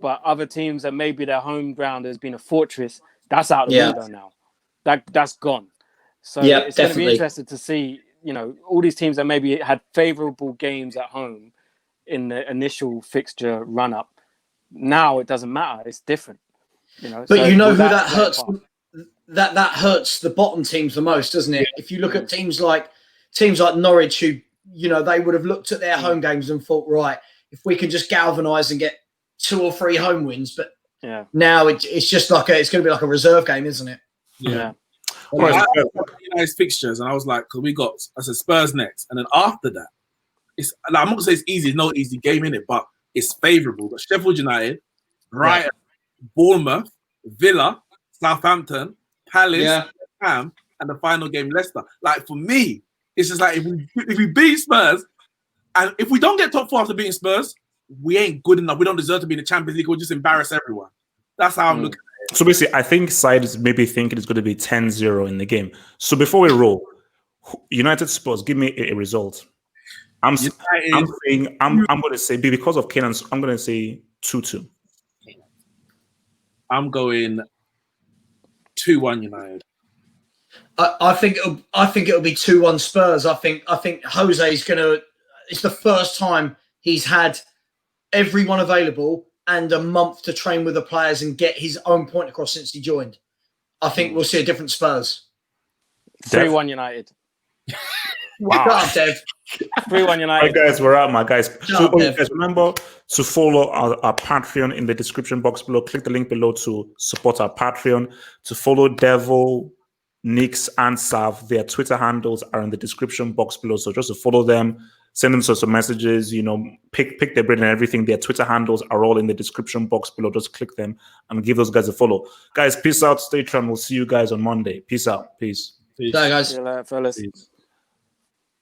But other teams that maybe their home ground has been a fortress, that's out the window now. That's gone. So it's going to be interesting to see, all these teams that maybe had favourable games at home in the initial fixture run-up. Now it doesn't matter. It's different. But so who that hurts? That hurts the bottom teams the most, doesn't it? If you look at teams like Norwich, who they would have looked at their home games and thought, right, if we can just galvanise and get 2 or 3 home wins, but now it's just like it's going to be like a reserve game, isn't it? Yeah. Well, I looked at United's fixtures and I was like, because I said Spurs next, and then after that, I'm not gonna say it's easy, no easy game in it, but it's favourable. But Sheffield United, Brighton, Bournemouth, Villa, Southampton, Palace, Ham, and the final game Leicester. Like for me, it's just like if we beat Spurs, and if we don't get top 4 after beating Spurs, we ain't good enough. We don't deserve to be in the Champions League. We'll just embarrass everyone. That's how I'm looking at it. So basically, I think Side is maybe thinking it's going to be 10-0 in the game. So before we roll, United Spurs, give me a result. I'm going to say, because of Kane, I'm going to say 2-2. I'm going 2-1 United. I think it'll be 2-1 Spurs. I think Jose is going to. It's the first time he's had everyone available and a month to train with the players and get his own point across since he joined. I think we'll see a different Spurs. 3-1 United. Wow. Shut up, Dev. 3-1 United. Right, guys, we're out, my guys. So, Dev. guys, remember to follow our Patreon in the description box below. Click the link below to support our Patreon. To follow Devil, Nix, and Sav, their Twitter handles are in the description box below. So just to follow them, send them some messages, pick their brain and everything. Their Twitter handles are all in the description box below. Just click them and give those guys a follow. Guys, peace out. Stay tuned. We'll see you guys on Monday. Peace out. Peace. Bye, guys. See you later, fellas. Peace.